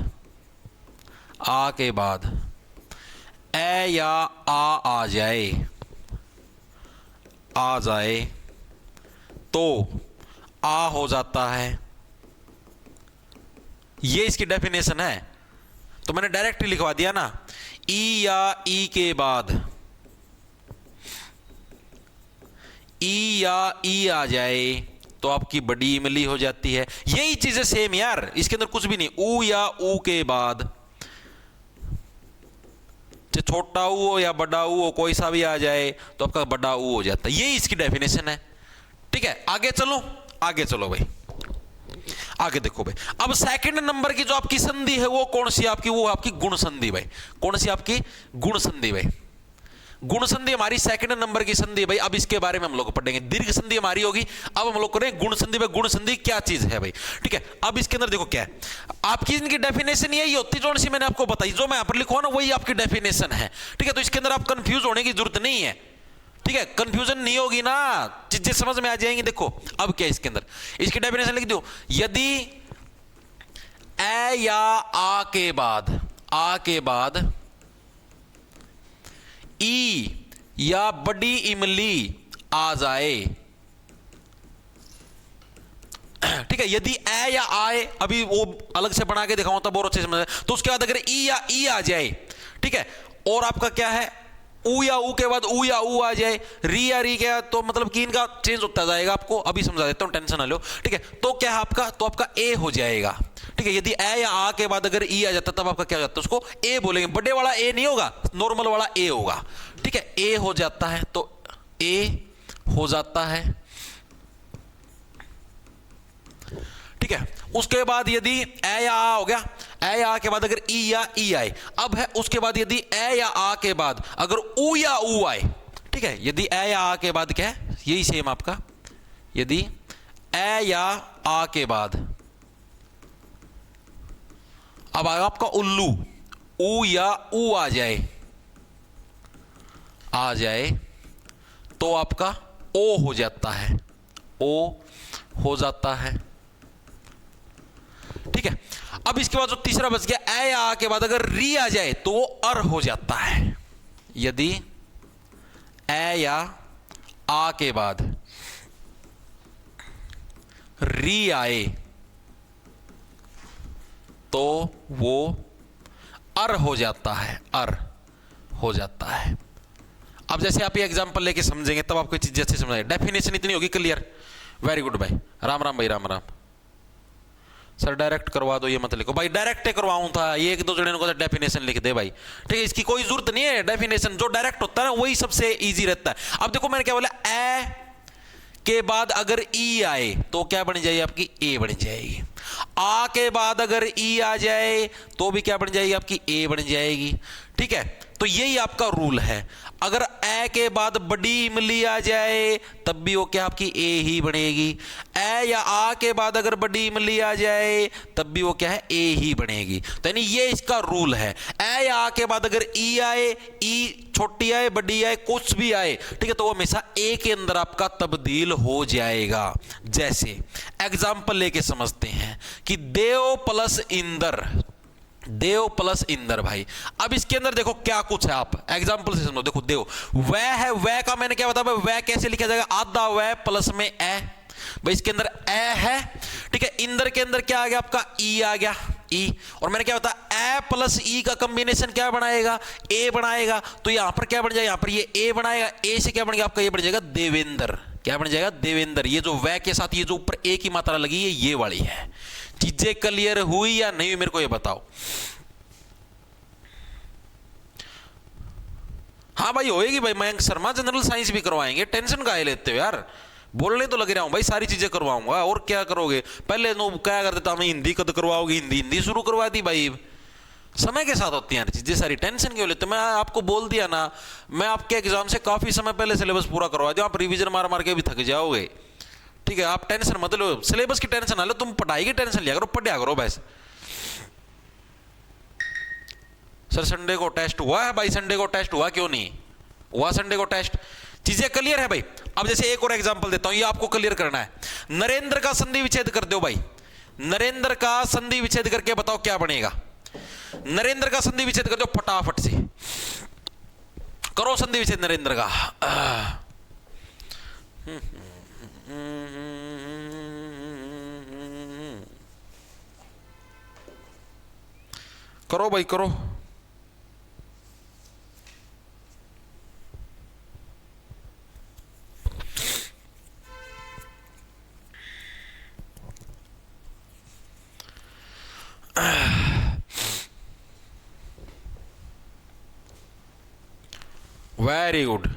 ए या आ जाए तो आ हो जाता है, ये इसकी डेफिनेशन है। तो मैंने डायरेक्ट लिखवा दिया ना, ई या ई के बाद ई या ई आ जाए तो आपकी बड़ी इमली हो जाती है। यही चीजें सेम यार, इसके अंदर कुछ भी नहीं। ऊ या ऊ के बाद चाहे छोटा ऊ हो या बड़ा ऊ हो, कोई सा भी आ जाए तो आपका बड़ा ऊ हो जाता है। यही इसकी डेफिनेशन है। ठीक है, आगे चलो, आगे चलो भाई, आगे देखो भाई। अब सेकंड नंबर की जो आपकी संधि है वो कौन सी आपकी, वो आपकी गुण संधि भाई। कौन सी आपकी, गुण संधि भाई। गुण संधि हमारी सेकंड नंबर की संधि भाई। अब इसके बारे में हम लोग पढ़ेंगे। दीर्घ संधि हमारी होगी, अब हम लोग करें गुण संधि भाई। गुण संधि क्या चीज है भाई, ठीक है। अब इसके अंदर देखो क्या है, आपकी इनकी डेफिनेशन यही होती है, जो सी मैंने आपको बताई, जो मैं यहाँ पर लिखवा ना वही आपकी डेफिनेशन है। ठीक है, तो इसके अंदर आप कंफ्यूज होने की जरूरत नहीं है। ठीक है, कंफ्यूजन नहीं होगी ना, चीजें समझ में आ जाएंगी। देखो अब क्या है इसके अंदर, इसकी डेफिनेशन लिख दो। यदि ए या आ के बाद, आ के बाद ई या बड़ी इमली आ जाए, ठीक है, यदि ए या आए, अभी वो अलग से बना के दिखाऊं तब और अच्छे समझ, तो उसके बाद अगर ई या ई आ जाए, ठीक है, और आपका क्या है, ऊ या ऊ के बाद ऊ या ऊ आ जाए, री या री के, तो मतलब कि इनका चेंज होता जाएगा। आपको अभी समझा देता हूं, टेंशन ना लो। ठीक है, तो क्या है आपका, तो आपका ए हो जाएगा। ठीक है, यदि ए या आ के बाद अगर ई आ जाता तब आपका क्या हो जाता है, उसको ए बोलेंगे। बड़े वाला ए नहीं होगा, नॉर्मल वाला ए होगा। ठीक है, ए हो जाता है, तो ए हो जाता है। ठीक है, उसके बाद यदि ए या आ हो गया, ए या आ के बाद अगर ई या ई आए, अब है उसके बाद यदि ए या आ के बाद अगर ऊ या ऊ आए, ठीक है, यदि ए या आ के बाद क्या है, यही सेम आपका, यदि ए या आ के बाद अब आएगा आपका उल्लू, ऊ या ऊ आ जाए, आ जाए, तो आपका ओ हो जाता है, ओ हो जाता है। ठीक है, अब इसके बाद जो तीसरा बच गया, ए या आ के बाद अगर री आ जाए तो वो अर हो जाता है। यदि ए या आ के बाद री आए तो वो अर हो जाता है, अर हो जाता है। अब जैसे आप ये एग्जांपल लेके समझेंगे तब आपको चीजें अच्छे समझ आएगी। डेफिनेशन इतनी होगी क्लियर। वेरी गुड भाई, राम राम भाई, राम राम। सर डायरेक्ट करवा दो, ये मत लिखो भाई, डायरेक्ट करवाऊं था, ये एक दो जने को डेफिनेशन लिख दे भाई। ठीक है, इसकी कोई जरूरत नहीं है। डेफिनेशन जो डायरेक्ट होता है ना वही सबसे इजी रहता है। अब देखो मैंने क्या बोला, ए के बाद अगर ई आए तो क्या बन जाएगी आपकी, ए बन जाएगी। आ के बाद अगर ई आ जाए तो भी क्या बन जाएगी आपकी, ए बन जाएगी। ठीक है, तो यही आपका रूल है। अगर ए के बाद बड़ी इमली आ जाए तब भी वो क्या आपकी ए ही बनेगी। ए या आ के बाद अगर बड़ी इमली आ जाए तब भी वो क्या है, ए ही बनेगी। तो यानी ये इसका रूल है। ए या आ के बाद अगर ई आए, ई छोटी आए बड़ी आए कुछ भी आए, ठीक है, तो वो हमेशा ए के अंदर आपका तब्दील हो जाएगा। जैसे एग्जाम्पल लेके समझते हैं कि देव प्लस इंदर, देव प्लस इंदर भाई। अब इसके अंदर देखो क्या कुछ है, आप एग्जांपल से समझो। देखो देव वह है, वह का मैंने क्या बताया, वह कैसे लिखा जाएगा, आधा वह प्लस में ए भाई, इसके अंदर ए है। ठीक है, इंदर के अंदर क्या आ गया आपका, ई आ गया, ई। और मैंने क्या बताया, ए प्लस ई का कॉम्बिनेशन क्या बनाएगा, ए बनाएगा। तो यहां पर क्या बन जाएगा, यहां पर ये ए बनाएगा, ए से क्या बन गया आपका, ये बन जाएगा देवेंद्र। क्या बन जाएगा, देवेंद्र। ये जो वह के साथ ये जो ऊपर ए की मात्रा लगी है ये वाली है। चीजें क्लियर हुई या नहीं मेरे को ये बताओ। हाँ भाई होएगी भाई, मयंक शर्मा जनरल साइंस भी करवाएंगे, टेंशन काहे लेते हो यार। बोलने तो लग रहा हूं भाई, सारी चीजें करवाऊंगा, और क्या करोगे। पहले नो क्या कर देता, हमें हिंदी कद करवाओगे, हिंदी हिंदी शुरू करवा दी भाई। समय के साथ होती हैं चीजें सारी, टेंशन क्यों लेते। मैं आपको बोल दिया ना, मैं आपके एग्जाम से काफी समय पहले सिलेबस पूरा करवा दिया, आप रिवीजन मार मार के भी थक जाओगे। ठीक है, आप टेंशन मत लो, सिलेबस की टेंशन ना लो, तुम पढ़ाई की टेंशन लिया करो, पढ़ा करो बस। सर संडे को टेस्ट हुआ है भाई, संडे को टेस्ट हुआ क्यों नहीं हुआ, संडे को टेस्ट। चीजें क्लियर है भाई। अब जैसे एक और एग्जांपल देता हूं, ये आपको क्लियर करना है। नरेंद्र का संधि विच्छेद कर दो भाई, नरेंद्र का संधि विच्छेद करके बताओ क्या बनेगा। नरेंद्र का संधि विच्छेद कर दो फटाफट से, करो संधि विच्छेद नरेंद्र का। करो भाई करो। वेरी गुड,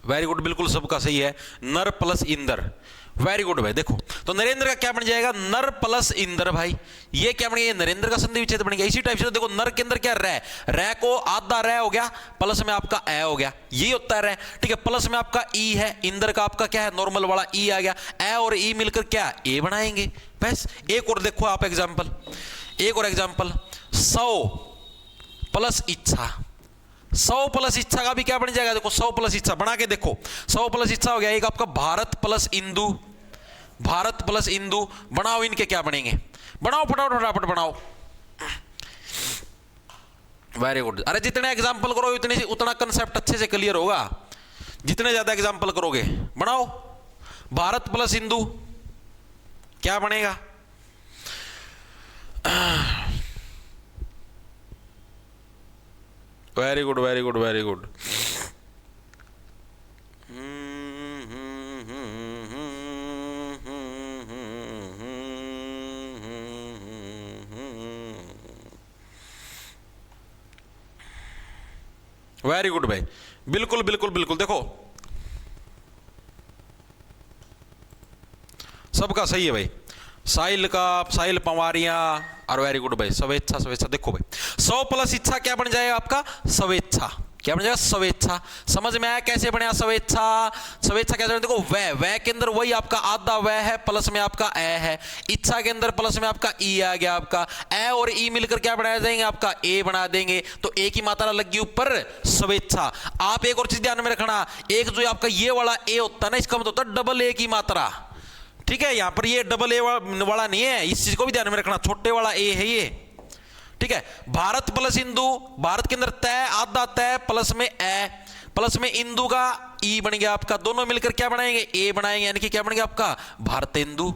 वेरी गुड, बिल्कुल सबका सही है। नर प्लस इंदर, वेरी गुड भाई। देखो तो नरेंद्र का क्या बन जाएगा, नर प्लस इंदर भाई। ये क्या बन गया, नरेंद्र का संधि विच्छेद बन गया। इसी टाइप से देखो नर के अंदर क्या रह, रह को आधा रह हो गया, प्लस में आपका ए हो गया, ये होता है रह, ठीक है। प्लस में आपका ई है, इंदर का आपका क्या है, नॉर्मल वाला ई आ गया, ए और ई मिलकर क्या ए बनाएंगे बस। एक और देखो आप एग्जाम्पल, एक और एग्जाम्पल, 100 प्लस इच्छा, 100 प्लस इच्छा का भी क्या बन जाएगा, देखो 100 प्लस इच्छा बना के देखो, 100 प्लस इच्छा हो गया। एक आपका भारत प्लस इंदु, भारत प्लस इंदु, बनाओ इनके क्या बनेंगे, बनाओ फटाफट फटाफट बनाओ। वेरी गुड, अरे जितने एग्जाम्पल करो उतने उतना कंसेप्ट अच्छे से क्लियर होगा, जितने ज्यादा एग्जाम्पल करोगे। बनाओ, भारत प्लस इंदु क्या बनेगा, very good very good very good. Very good भाई, बिल्कुल बिल्कुल बिल्कुल। देखो सबका सही है भाई, साहिल का, साहिल पवारिया, और वेरी गुड भाई, स्वेच्छा स्वेच्छा। देखो भाई 100 प्लस इच्छा क्या बन जाएगा आपका, स्वेच्छा, क्या बन जाएगा, स्वेच्छा। समझ में आया कैसे बना स्वेच्छा, स्वेच्छा कैसे, देखो वह के अंदर वही आपका आधा वह है, प्लस में आपका ए है, इच्छा के अंदर प्लस में आपका ई आ गया, आपका ए और ई मिलकर क्या बना देंगे, आपका ए बना देंगे। तो ए की मात्रा लगी ऊपर स्वेच्छा। आप एक और चीज ध्यान में रखना, एक जो आपका ये वाला ए होता है ना, इसका मतलब होता है डबल ए की मात्रा, ठीक है। यहां पर ये डबल ए वाला नहीं है, इस चीज को भी ध्यान में रखना, छोटे वाला ए है ये, ठीक है। भारत प्लस इंदु, भारत के अंदर तय आधा तय प्लस में ए, प्लस में इंदु का ई बन गया आपका, दोनों मिलकर क्या बनाएंगे, ए बनाएंगे, यानी कि क्या बन गया आपका भारतेंदु,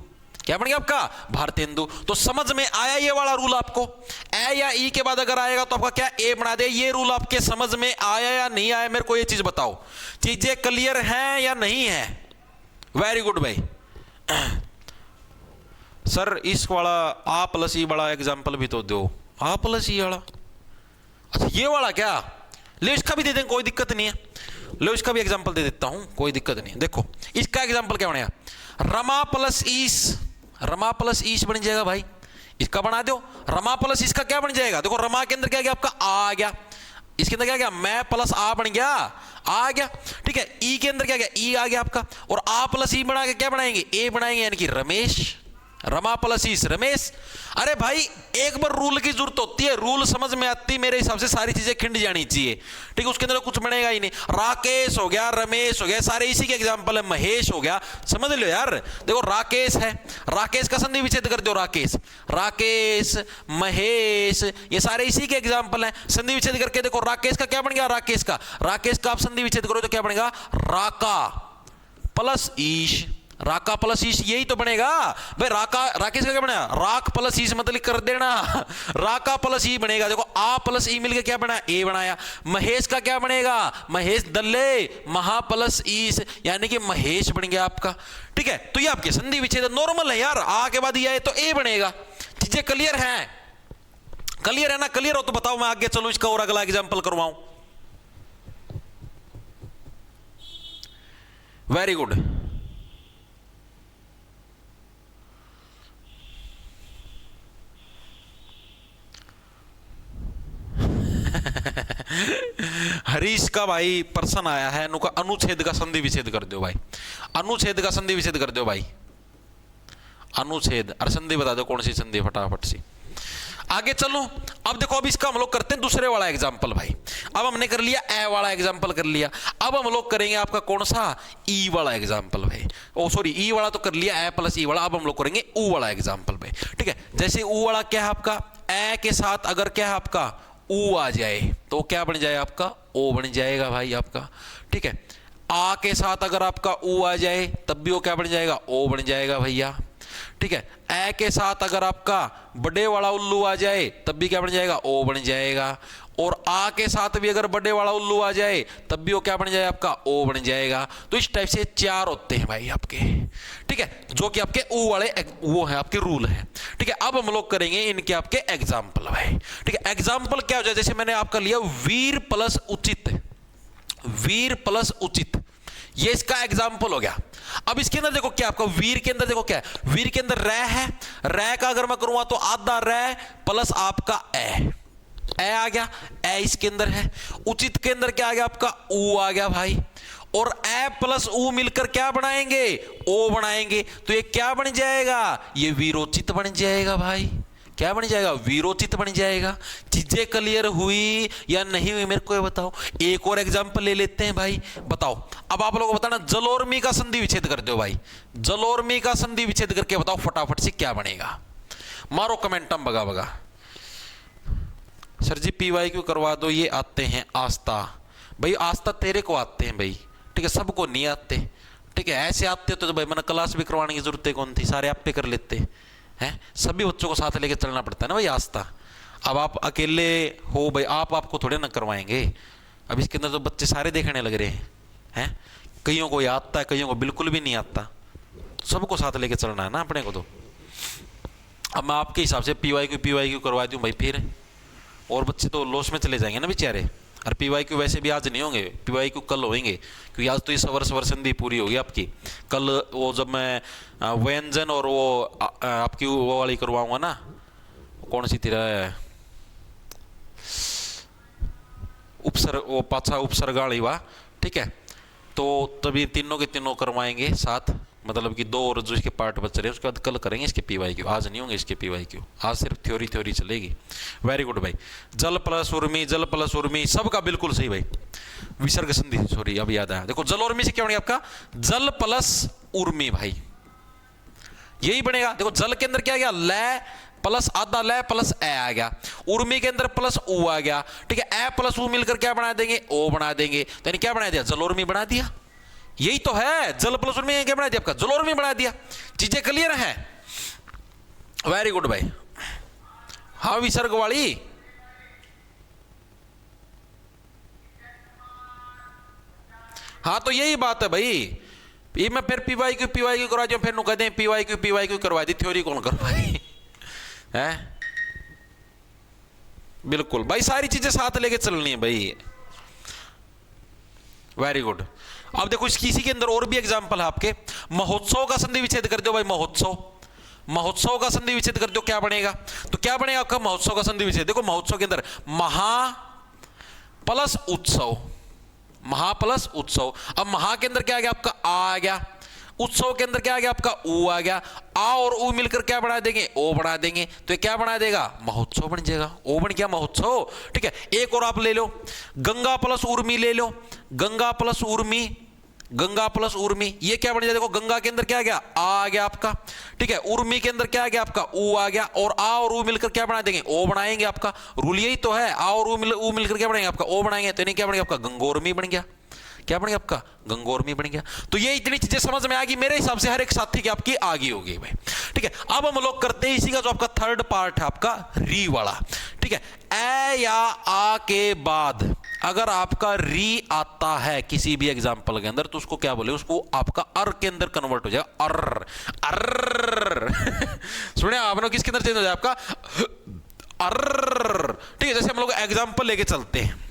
क्या बन गया आपका भारतेंदु। तो समझ में आया ये वाला रूल आपको, ए या ई के बाद अगर आएगा तो आपका क्या ए बना दे। ये रूल आपके समझ में आया या नहीं आया, मेरे को ये चीज बताओ, चीजें क्लियर हैं या नहीं है। वेरी गुड भाई। सर इस वाला आ प्लस ई वाला एग्जाम्पल भी तो दो, आ प्लस ई वाला, अच्छा ये वाला क्या, ले इसका भी दे दें, कोई दिक्कत नहीं है, लो इसका भी एग्जाम्पल दे देता हूं, कोई दिक्कत नहीं है। देखो इसका एग्जाम्पल क्या बनेगा, रमा प्लस ईश, रमा प्लस ईश बन जाएगा भाई, इसका बना दो। रमा प्लस इसका क्या बन जाएगा, देखो रमा के अंदर क्या गया आपका आ गया, इसके अंदर क्या गया, मैं प्लस आ बन गया, आ गया, ठीक है। ई के अंदर क्या गया, ई आ गया आपका, और आ प्लस ई बना के क्या बनाएंगे, ए बनाएंगे, यानी कि रमेश, रमा प्लस ईश रमेश। अरे भाई एक बार रूल की जरूरत होती है, रूल समझ में आती, मेरे हिसाब से सारी चीजें खिंड जानी चाहिए, ठीक है। उसके अंदर कुछ बनेगा ही नहीं, राकेश हो गया, रमेश हो गया, सारे इसी के एग्जांपल है, महेश हो गया, समझ लो यार। देखो राकेश है, राकेश का संधि विच्छेद कर दो, राकेश, राकेश, महेश, ये सारे इसी के एग्जांपल हैं। संधि विच्छेद करके देखो राकेश का क्या बन गया, राकेश का, राकेश का आप संधि विच्छेद करो तो क्या बनेगा, राका प्लस ईश, राका प्लस ईश, यही तो बनेगा भाई। राका, राकेश का क्या बनेगा, राक प्लस ईश मतलब कर देना, राका प्लस ई बनेगा। देखो आ प्लस ई मिलकर क्या बना, ए बनाया। महेश का क्या बनेगा, महेश दल्ले, महा प्लस ईश, यानी कि महेश बन गया आपका, ठीक है। तो ये आपके संधि विच्छेद नॉर्मल है यार, आ के बाद ये आए तो ए बनेगा। चीजें क्लियर हैं, क्लियर है ना, क्लियर हो तो बताओ, मैं आगे चलूं, इसका और अगला एग्जाम्पल करवाऊं। Very good. हरीश का भाई पर्सन आया है, नुका अनुच्छेद का संधि विच्छेद कर दो भाई, अनुच्छेद का संधि विच्छेद कर दो भाई, अनुच्छेद और संधि बता दो कौन सी संधि, फटाफट सी। आगे चलो, अब देखो अब इसका हम लोग करते हैं दूसरे वाला एग्जाम्पल भाई। अब हमने कर लिया ए वाला एग्जाम्पल कर लिया, अब हम लोग करेंगे आपका कौन सा, ई वाला एग्जाम्पल भाई। ओ सॉरी, ई वाला तो कर लिया, ए प्लस ई वाला, अब हम लोग करेंगे ऊ वाला एग्जाम्पल भाई, ठीक है। जैसे ऊ वाला क्या है आपका, ए के साथ अगर क्या है आपका ऊ आ जाए तो क्या बन जाए आपका, ओ बन जाएगा भाई आपका, ठीक है। आ के साथ अगर आपका ऊ आ जाए तब भी वो क्या बन जाएगा, ओ बन जाएगा भैया, ठीक है। ए के साथ अगर आपका बड़े वाला उल्लू आ जाए तब भी क्या बन जाएगा, ओ बन जाएगा। और आ के साथ भी अगर बड़े वाला उल्लू आ जाए तब भी वो क्या बन जाएगा, आपका ओ बन जाएगा। तो इस टाइप से 4 होते हैं भाई आपके, ठीक है, जो कि आपके ऊ वाले वो है आपके रूल है, ठीक है। अब हम लोग करेंगे इनके आपके एग्जाम्पल भाई, ठीक है। एग्जाम्पल क्या हो जाए, जैसे मैंने आपका लिया वीर प्लस उचित, वीर प्लस उचित, ये इसका एग्जाम्पल हो गया। अब इसके अंदर देखो क्या आपका वीर के अंदर देखो क्या है, वीर के अंदर रै है, रै का अगर मैं करूंगा तो आधा रै प्लस आपका ए आ गया, ए इसके अंदर है। उचित के अंदर क्या आ गया आपका, ऊ आ गया भाई। और ए प्लस ऊ मिलकर क्या बनाएंगे, ओ बनाएंगे। तो ये क्या बन जाएगा, ये वीरोचित बन जाएगा भाई। क्या बन जाएगा, वीरोचित बन जाएगा। चीजें क्लियर हुई या नहीं हुई मेरे को ये बताओ। एक और एग्जांपल ले लेते हैं भाई, बताओ। अब आप लोगों को बताना, जलोर्मी का संधि विच्छेद कर दो भाई, जलोर्मी का संधि विच्छेद करके बताओ फटाफट से क्या बनेगा। मारो कमेंटम बगा बगा। सर जी PYQ करवा दो, ये आते हैं आस्था। भाई आस्था तेरे को आते हैं भाई, ठीक है, सबको नहीं आते, ठीक है। ऐसे आते तो भाई मैंने क्लास भी करवाने की जरूरत कौन थी, सारे आप पे कर लेते हैं। सभी बच्चों को साथ लेके चलना पड़ता है ना भाई आस्था। अब आप अकेले हो भाई, आपको थोड़े ना करवाएंगे। अब इसके अंदर तो बच्चे सारे देखने लग रहे हैं, कईयों को ये आता है, कईयों को बिल्कुल भी नहीं आता। सबको साथ लेके चलना है ना अपने को। तो अब मैं आपके हिसाब से PYQ करवा दूं भाई, फिर और बच्चे तो लॉस में चले जाएंगे ना बेचारे। और PYQ वैसे भी आज नहीं होंगे, PYQ कल होंगे, क्योंकि आज तो ये सवर संधि पूरी होगी आपकी। कल वो जब मैं व्यंजन और वो आपकी वो वाली करवाऊंगा ना, कौन सी तेरा उपसर्ग, वो पाछा उपसर्गाली वा, ठीक है। तो तभी तीनों के तीनों करवाएंगे साथ, मतलब कि 2 और जो इसके पार्ट बच रहे हैं उसके बाद कल करेंगे इसके PYQ। आज नहीं होंगे इसके PYQ, आज सिर्फ थ्योरी चलेगी। वेरी गुड भाई। जल प्लस उर्मी, जल प्लस उर्मी, सबका बिल्कुल सही भाई। विसर्ग संधि, सॉरी अब याद आया, देखो जल उर्मी से क्या बनेगा आपका, जल प्लस उर्मी भाई, यही बनेगा। देखो जल के अंदर क्या आ गया, लय प्लस आधा लय प्लस ए आ गया। उर्मी के अंदर प्लस ऊ आ गया, ठीक है। ए प्लस ऊ मिलकर क्या बना देंगे, ओ बना देंगे। तो यानी क्या बना दिया, जल उर्मी बना दिया। यही तो है, जल प्लस उर्मी क्या बना दिया आपका, जलोर्मी बना दिया। चीजें क्लियर है, वेरी गुड भाई। हाँ विसर्ग वाली, हाँ तो यही बात है भाई। ये मैं फिर PYQ करवा दूं, फिर नु कह दें PYQ करवा दी, थ्योरी कौन करवाई है। बिल्कुल भाई, सारी चीजें साथ लेके चलनी है भाई। Very good. अब देखो इसी के अंदर और भी एग्जांपल है आपके। महोत्सव का संधि विच्छेद कर दो भाई, महोत्सव, महोत्सव का संधि विच्छेद कर दो, क्या बनेगा। तो क्या बनेगा आपका महोत्सव का संधि विच्छेद, देखो महोत्सव के अंदर महा प्लस उत्सव, महा प्लस उत्सव। अब महा के अंदर क्या आ गया आपका, आ गया। उत्सव के अंदर क्या आ गया आपका, ऊ आ गया। आ और ऊ मिलकर क्या बना देंगे, ओ बना देंगे। तो ये क्या बना देगा, महोत्सव बन जाएगा। ओ बन गया महोत्सव, ठीक है। एक और आप ले लो, गंगा प्लस उर्मी ले लो, गंगा प्लस उर्मी, गंगा प्लस उर्मी, ये क्या बन जाएगा, देखो गंगा के अंदर क्या आ गया, आ गया आपका, ठीक है। उर्मी के अंदर क्या आ गया आपका, ऊ आ गया। और आ और ऊ मिलकर क्या बना देंगे, ओ बनाएंगे। आपका रूल यही तो है, आ और ऊ मिलकर क्या बनाएंगे आपका, ओ बनाएंगे। तो नहीं क्या बनेगा आपका, गंगोर्मी बन गया। क्या बन गया आपका, गंगोर्मी बन गया। तो ये इतनी चीजें समझ में आ गई, मेरे हिसाब से हर एक साथी की आपकी आगी होगी भाई, ठीक है। अब हम लोग करते हैं इसी का जो आपका थर्ड पार्ट है आपका री वाला, ठीक है। ए या आ के बाद अगर आपका री आता है किसी भी एग्जाम्पल के अंदर, तो उसको क्या बोले, उसको आपका अर के अंदर कन्वर्ट हो जाएगा, अर अर सुने आपने, किसके अंदर चेंज हो जाए आपका, अर, ठीक है। जैसे हम लोग एग्जाम्पल लेके चलते हैं,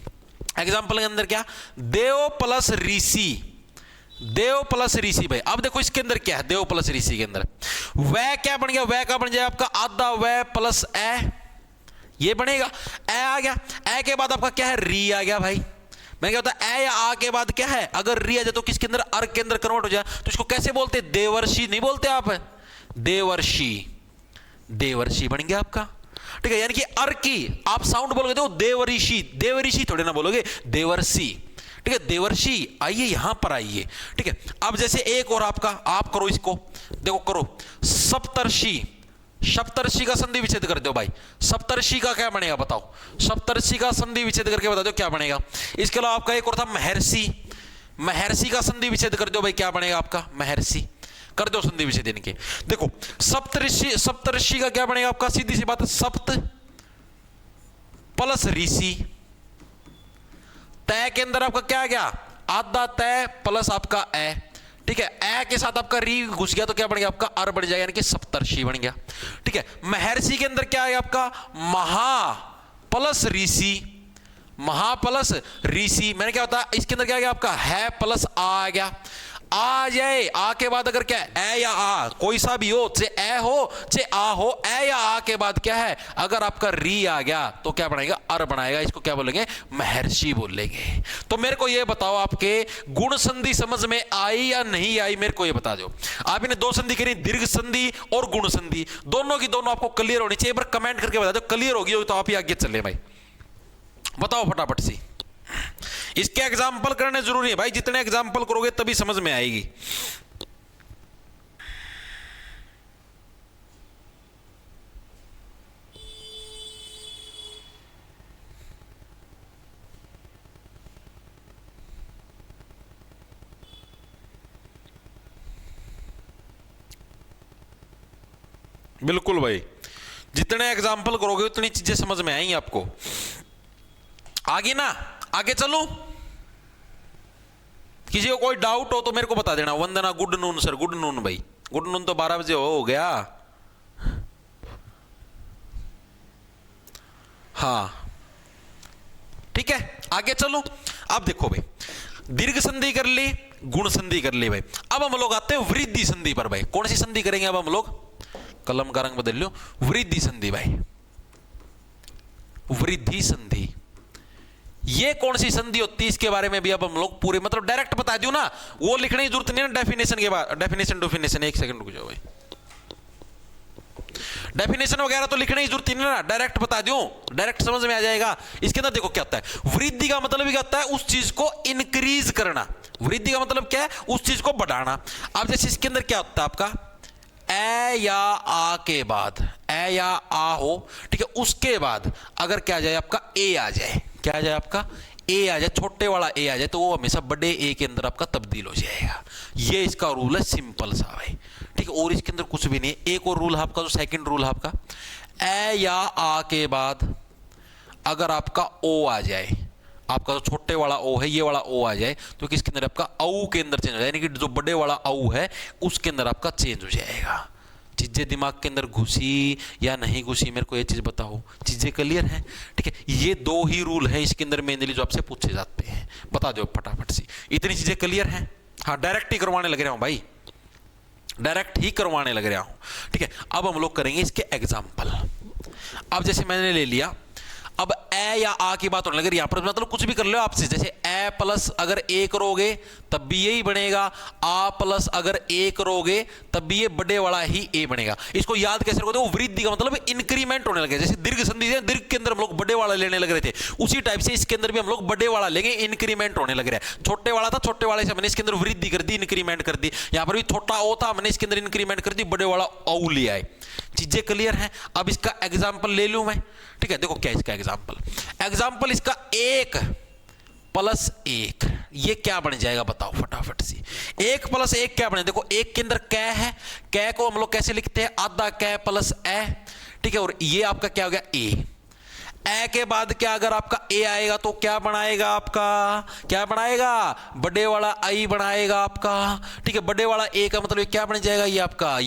एग्जाम्पल के अंदर क्या, देव प्लस ऋषि, देव प्लस ऋषि भाई। अब देखो इसके अंदर क्या है, देव प्लस ऋषि के अंदर वह क्या बन गया, वह का बन जाए आपका आधा वह प्लस ए, ये बनेगा। ए आ गया, ए के बाद आपका क्या है, री आ गया भाई। मैंने क्या होता है, ए या आ के बाद क्या है, अगर री आ जाए तो किसके अंदर, अर के अंदर कन्वर्ट हो जाए। तो इसको कैसे बोलते, देवर्षि नहीं बोलते आप, देवर्षि, देवर्षि बन गया आपका, ठीक है। यानी कि अर की आप साउंड बोलोगे तो देवऋषि, देवऋषि थोड़े ना बोलोगे, देवर्षि, ठीक है। देवर्षि आइए यहां पर आइए, ठीक है। अब जैसे एक और आपका, आप करो इसको, देखो करो, सप्तर्षि, सप्तर्षि का संधि विच्छेद कर दो भाई। सप्तर्षि का क्या बनेगा बताओ, सप्तर्षि का संधि विच्छेद करके बता दो क्या बनेगा। इसके अलावा आपका एक और था महर्षि, महर्षि का संधि विच्छेद कर दो भाई, क्या बनेगा आपका, महर्षि। कर दो संधि विच्छेदन के। देखो सप्तऋषि, सप्तऋषि का क्या बनेगा आपका, सीधी सी बात है, सप्त प्लस ऋषि, तय के अंदर आपका क्या आ गया, आधा तय प्लस आपका ए, ठीक है, ए के साथ आपका री घुस गया तो क्या बन गया आपका अर बन जाएगा, यानी कि सप्तर्षि बन गया। ठीक है, महर्षि के अंदर क्या है आपका महा प्लस ऋषि, महा प्लस ऋषि, मैंने क्या होता है इसके अंदर क्या आ गया आपका है प्लस आ गया, आ जाए, आ के बाद अगर क्या है ए या आ, कोई सा भी हो, चाहे ए हो चाहे आ हो, ए या आ के बाद क्या है, अगर आपका री आ गया तो क्या बनाएगा अर बनाएगा, इसको क्या बोलेंगे महर्षि बोलेंगे। तो मेरे को ये बताओ आपके गुण संधि समझ में आई या नहीं आई, मेरे को ये बता दो। आप इन्हें दो संधि करी, दीर्घ संधि और गुण संधि, दोनों की दोनों आपको क्लियर होनी चाहिए, एक बार कमेंट करके बता दो, क्लियर होगी तो आप ही आगे चले भाई, बताओ फटाफट सी। इसके एग्जाम्पल करने जरूरी है भाई, जितने एग्जाम्पल करोगे तभी समझ में आएगी। बिल्कुल भाई, जितने एग्जाम्पल करोगे उतनी चीजें समझ में आएंगी आपको। आगे ना, आगे चलूं, किसी को कोई डाउट हो तो मेरे को बता देना। Vandana good noon sir, good noon भाई, गुड नून तो 12 बजे हो गया। हाँ ठीक है, आगे चलो। अब देखो भाई, दीर्घ संधि कर ली, गुण संधि कर ली भाई। अब हम लोग आते हैं वृद्धि संधि पर भाई। कौन सी संधि करेंगे अब हम लोग, कलम का रंग बदल लो, वृद्धि संधि भाई, वृद्धि संधि। ये कौन सी संधि होती है इसके बारे में भी अब हम लोग पूरे मतलब डायरेक्ट बता दूं ना, वो लिखने की जरूरत नहीं है डेफिनेशन के बाद, डेफिनेशन एक सेकंड रुक जाओ भाई, डेफिनेशन वगैरह तो लिखने की जरूरत नहीं है ना, डायरेक्ट बता दूं, डायरेक्ट समझ में आ जाएगा। इसके अंदर देखो क्या होता है, वृद्धि का मतलब क्या होता है, उस चीज को इंक्रीज करना। वृद्धि का मतलब क्या है, उस चीज को बढ़ाना। अब जैसे इसके अंदर क्या होता है आपका, ए या आ के बाद, ए या आ हो, ठीक है, उसके बाद अगर क्या आ जाए आपका ए आ जाए, क्या आ जाए आपका ए आ जाए, छोटे वाला ए आ जाए, तो वो हमेशा बड़े ए के अंदर आपका तब्दील हो जाएगा। ये इसका रूल है, सिंपल सा भाई, ठीक है, और इसके अंदर कुछ भी नहीं है। एक और रूल है आपका, जो सेकंड रूल है आपका, ए या आ के बाद अगर आपका ओ आ जाए, आपका जो छोटे वाला ओ है, ये वाला ओ आ जाए, तो किसके अंदर आपका औ के अंदर चेंज हो जाए, यानी कि जो बड़े वाला औ है उसके अंदर आपका चेंज हो जाएगा। चीजें दिमाग के अंदर घुसी या नहीं घुसी, मेरे को ये चीज बताओ, चीजें क्लियर हैं? ठीक है, ये दो ही रूल हैं इसके अंदर मेनली जो आपसे पूछे जाते हैं, बता दो फटाफट से। इतनी चीजें क्लियर हैं? हाँ, डायरेक्ट ही करवाने लग रहा हूं भाई, डायरेक्ट ही करवाने लग रहा हूं। ठीक है, अब हम लोग करेंगे इसके एग्जाम्पल। अब जैसे मैंने ले लिया, अब ए या आ की बात होने लगी, यहां पर मतलब कुछ भी कर लो आपसे, जैसे ए प्लस अगर ए करोगे तब भी यही बनेगा, आ प्लस अगर ए करोगे तब भी ये बड़े वाला ही ए बनेगा। इसको याद कैसे रखोगे, वो वृद्धि का मतलब इंक्रीमेंट होने लगे। जैसे दीर्घ संधि है, दीर्घ के अंदर हम लोग बड़े वाला लेने लग रहे थे, उसी टाइप से इसके अंदर भी हम लोग बड़े वाला लेंगे, इंक्रीमेंट होने लग रहा है। छोटे वाला था, छोटे वाले से हमने इसके अंदर वृद्धि कर दी, इंक्रीमेंट कर दी। यहां पर भी छोटा ओ था, हमने इसके अंदर इंक्रीमेंट कर दी, बड़े वाला औ ले आए। चीजें क्लियर है? अब इसका एग्जाम्पल ले लूं मैं। ठीक है, देखो क्या इसका एग्जाम्पल, एग्जाम्पल इसका एक प्लस एक, ये क्या बन जाएगा बताओ फटाफट से। एक प्लस एक क्या बने, देखो एक के अंदर कै है, कै को हम लोग कैसे लिखते हैं, आधा कै प्लस ए। ठीक है, और ये आपका क्या हो गया ए। ए के बाद क्या अगर आपका ए आएगा तो क्या बनाएगा आपका, क्या बनाएगा, बड़े वाला आई बनाएगा आपका। ठीक है, बड़े वाला ए का मतलब क्या बन जाएगा, ये आपका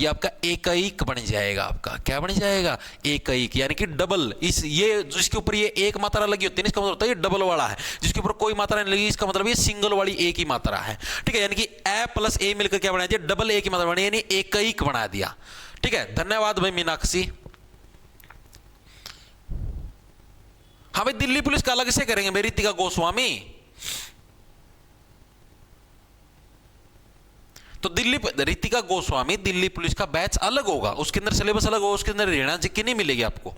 एकैक बन जाएगा आपका। क्या बन जाएगा, एकैक, यानी कि डबल। इस ये जिसके ऊपर ये एक मात्रा लगी होती है इसका मतलब होता है ये डबल वाला है, जिसके ऊपर कोई मात्रा नहीं लगी इसका मतलब ये सिंगल वाली ए की मात्रा है। ठीक है, यानी कि ए प्लस ए मिलकर क्या बना दिया, डबल ए की मात्रा बनी, यानी एकैक बना दिया। ठीक है, धन्यवाद भाई मीनाक्षी। हाँ भाई, दिल्ली पुलिस का अलग से करेंगे मेरी रितिका गोस्वामी। तो रितिका गोस्वामी दिल्ली पुलिस का बैच अलग होगा, उसके अंदर सिलेबस अलग होगा, उसके अंदर हरियाणा जीके नहीं मिलेगी आपको।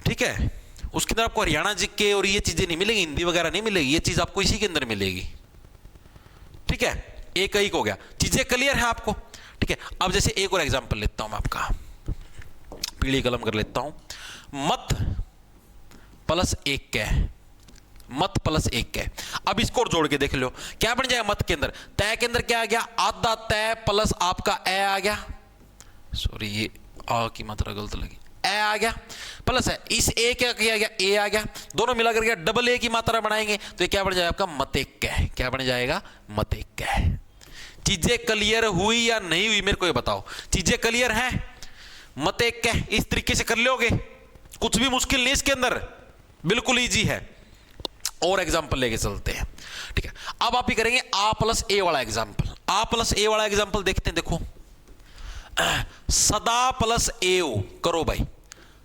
ठीक है, उसके अंदर आपको हरियाणा जीके और ये चीजें नहीं मिलेगी, हिंदी वगैरह नहीं मिलेगी, ये चीज आपको इसी के अंदर मिलेगी। ठीक है, एक हो गया, चीजें क्लियर है आपको? ठीक है, अब जैसे एक और एग्जाम्पल लेता हूं मैं आपका, पीली कलम कर लेता हूं। मत प्लस एक कै, मत प्लस एक कै। अब इसको और जोड़ के देख लो क्या बन जाएगा। मत के अंदर तय के अंदर क्या आ गया, आधा तय प्लस आपका ए आ गया, सॉरी ये आ की मात्रा गलत लगी, ए आ गया प्लस है इस ए क्या किया गया, ए आ गया, दोनों मिला करके डबल ए की मात्रा बनाएंगे तो ये क्या बन जाएगा आपका मत एक कै। क्या बन जाएगा, मत एक कै। चीजें क्लियर हुई या नहीं हुई मेरे को ये बताओ। चीजें क्लियर हैं, मत एक कै इस तरीके से कर लोगे, कुछ भी मुश्किल नहीं इसके अंदर, बिल्कुल इजी है। और एग्जांपल लेके चलते हैं, ठीक है। अब आप ही करेंगे आ प्लस ए वाला एग्जांपल। आ प्लस ए वाला एग्जांपल देखते हैं। देखो सदा प्लस एओ करो भाई,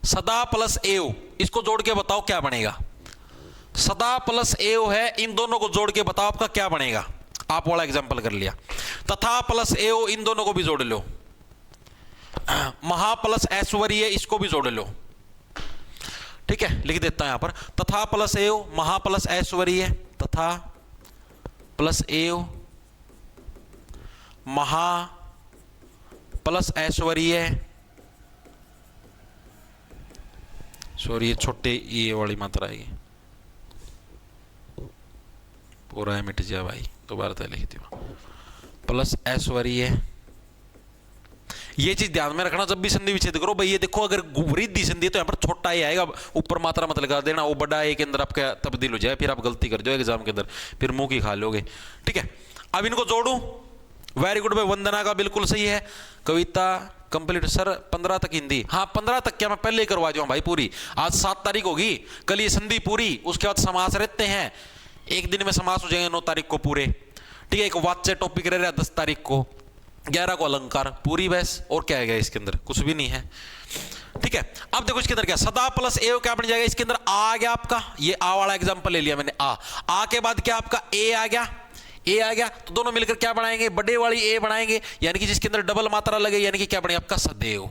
सदा प्लस एओ, इसको जोड़ के बताओ क्या बनेगा। सदा प्लस एओ है, इन दोनों को जोड़ के बताओ आपका क्या बनेगा। आप वाला एग्जांपल कर लिया। तथा प्लस एओ, इन दोनों को भी जोड़ लो। महा प्लस ऐश्वर्य, इसको भी जोड़ लो, ठीक है। लिख देता है यहां पर तथा प्लस एओ महा प्लस ऐश्वर्य, तथा प्लस एओ महा प्लस ऐश्वर्य, सॉरी ये छोटे ये वाली मात्रा आएगी, पूरा है मिट जा भाई, दोबारा तय लिख दियो, प्लस ऐश्वर्य। ये चीज ध्यान में रखना जब भी संधि विच्छेद करो भाई। ये देखो अगर वृद्धि संधि है तो यहाँ पर छोटा ए आएगा, ऊपर मात्रा मत लगा देना, वो बड़ा ए के अंदर आपका तब्दील हो जाए, फिर आप गलती कर दो एग्जाम के अंदर, फिर मुंह की खा लोगे, ठीक है। अब इनको जोड़ू, वेरी गुड भाई, वंदना का बिल्कुल सही है। कविता कंप्लीट सर 15 तक हिंदी, हाँ 15 तक क्या मैं पहले ही करवा जाऊँ भाई पूरी। आज 7 तारीख होगी, कल ये संधि पूरी, उसके बाद समास रहते हैं, एक दिन में समास हो जाएंगे 9 तारीख को पूरे, ठीक है। एक वाच्य टॉपिक रह रहा है 10 तारीख को, 11 को अलंकार, पूरी बहस। और क्या है इसके अंदर, कुछ भी नहीं है, ठीक है। अब देखो इसके अंदर क्या, सदा प्लस ए क्या बन जाएगा, इसके अंदर आ गया आपका, ये आ वाला एग्जांपल ले लिया मैंने, आ के बाद क्या आपका ए आ गया, ए आ गया, तो दोनों मिलकर क्या बनाएंगे, बड़े वाली ए बनाएंगे, यानी कि जिसके अंदर डबल मात्रा लगे, यानी कि क्या बनेगा आपका सदैव,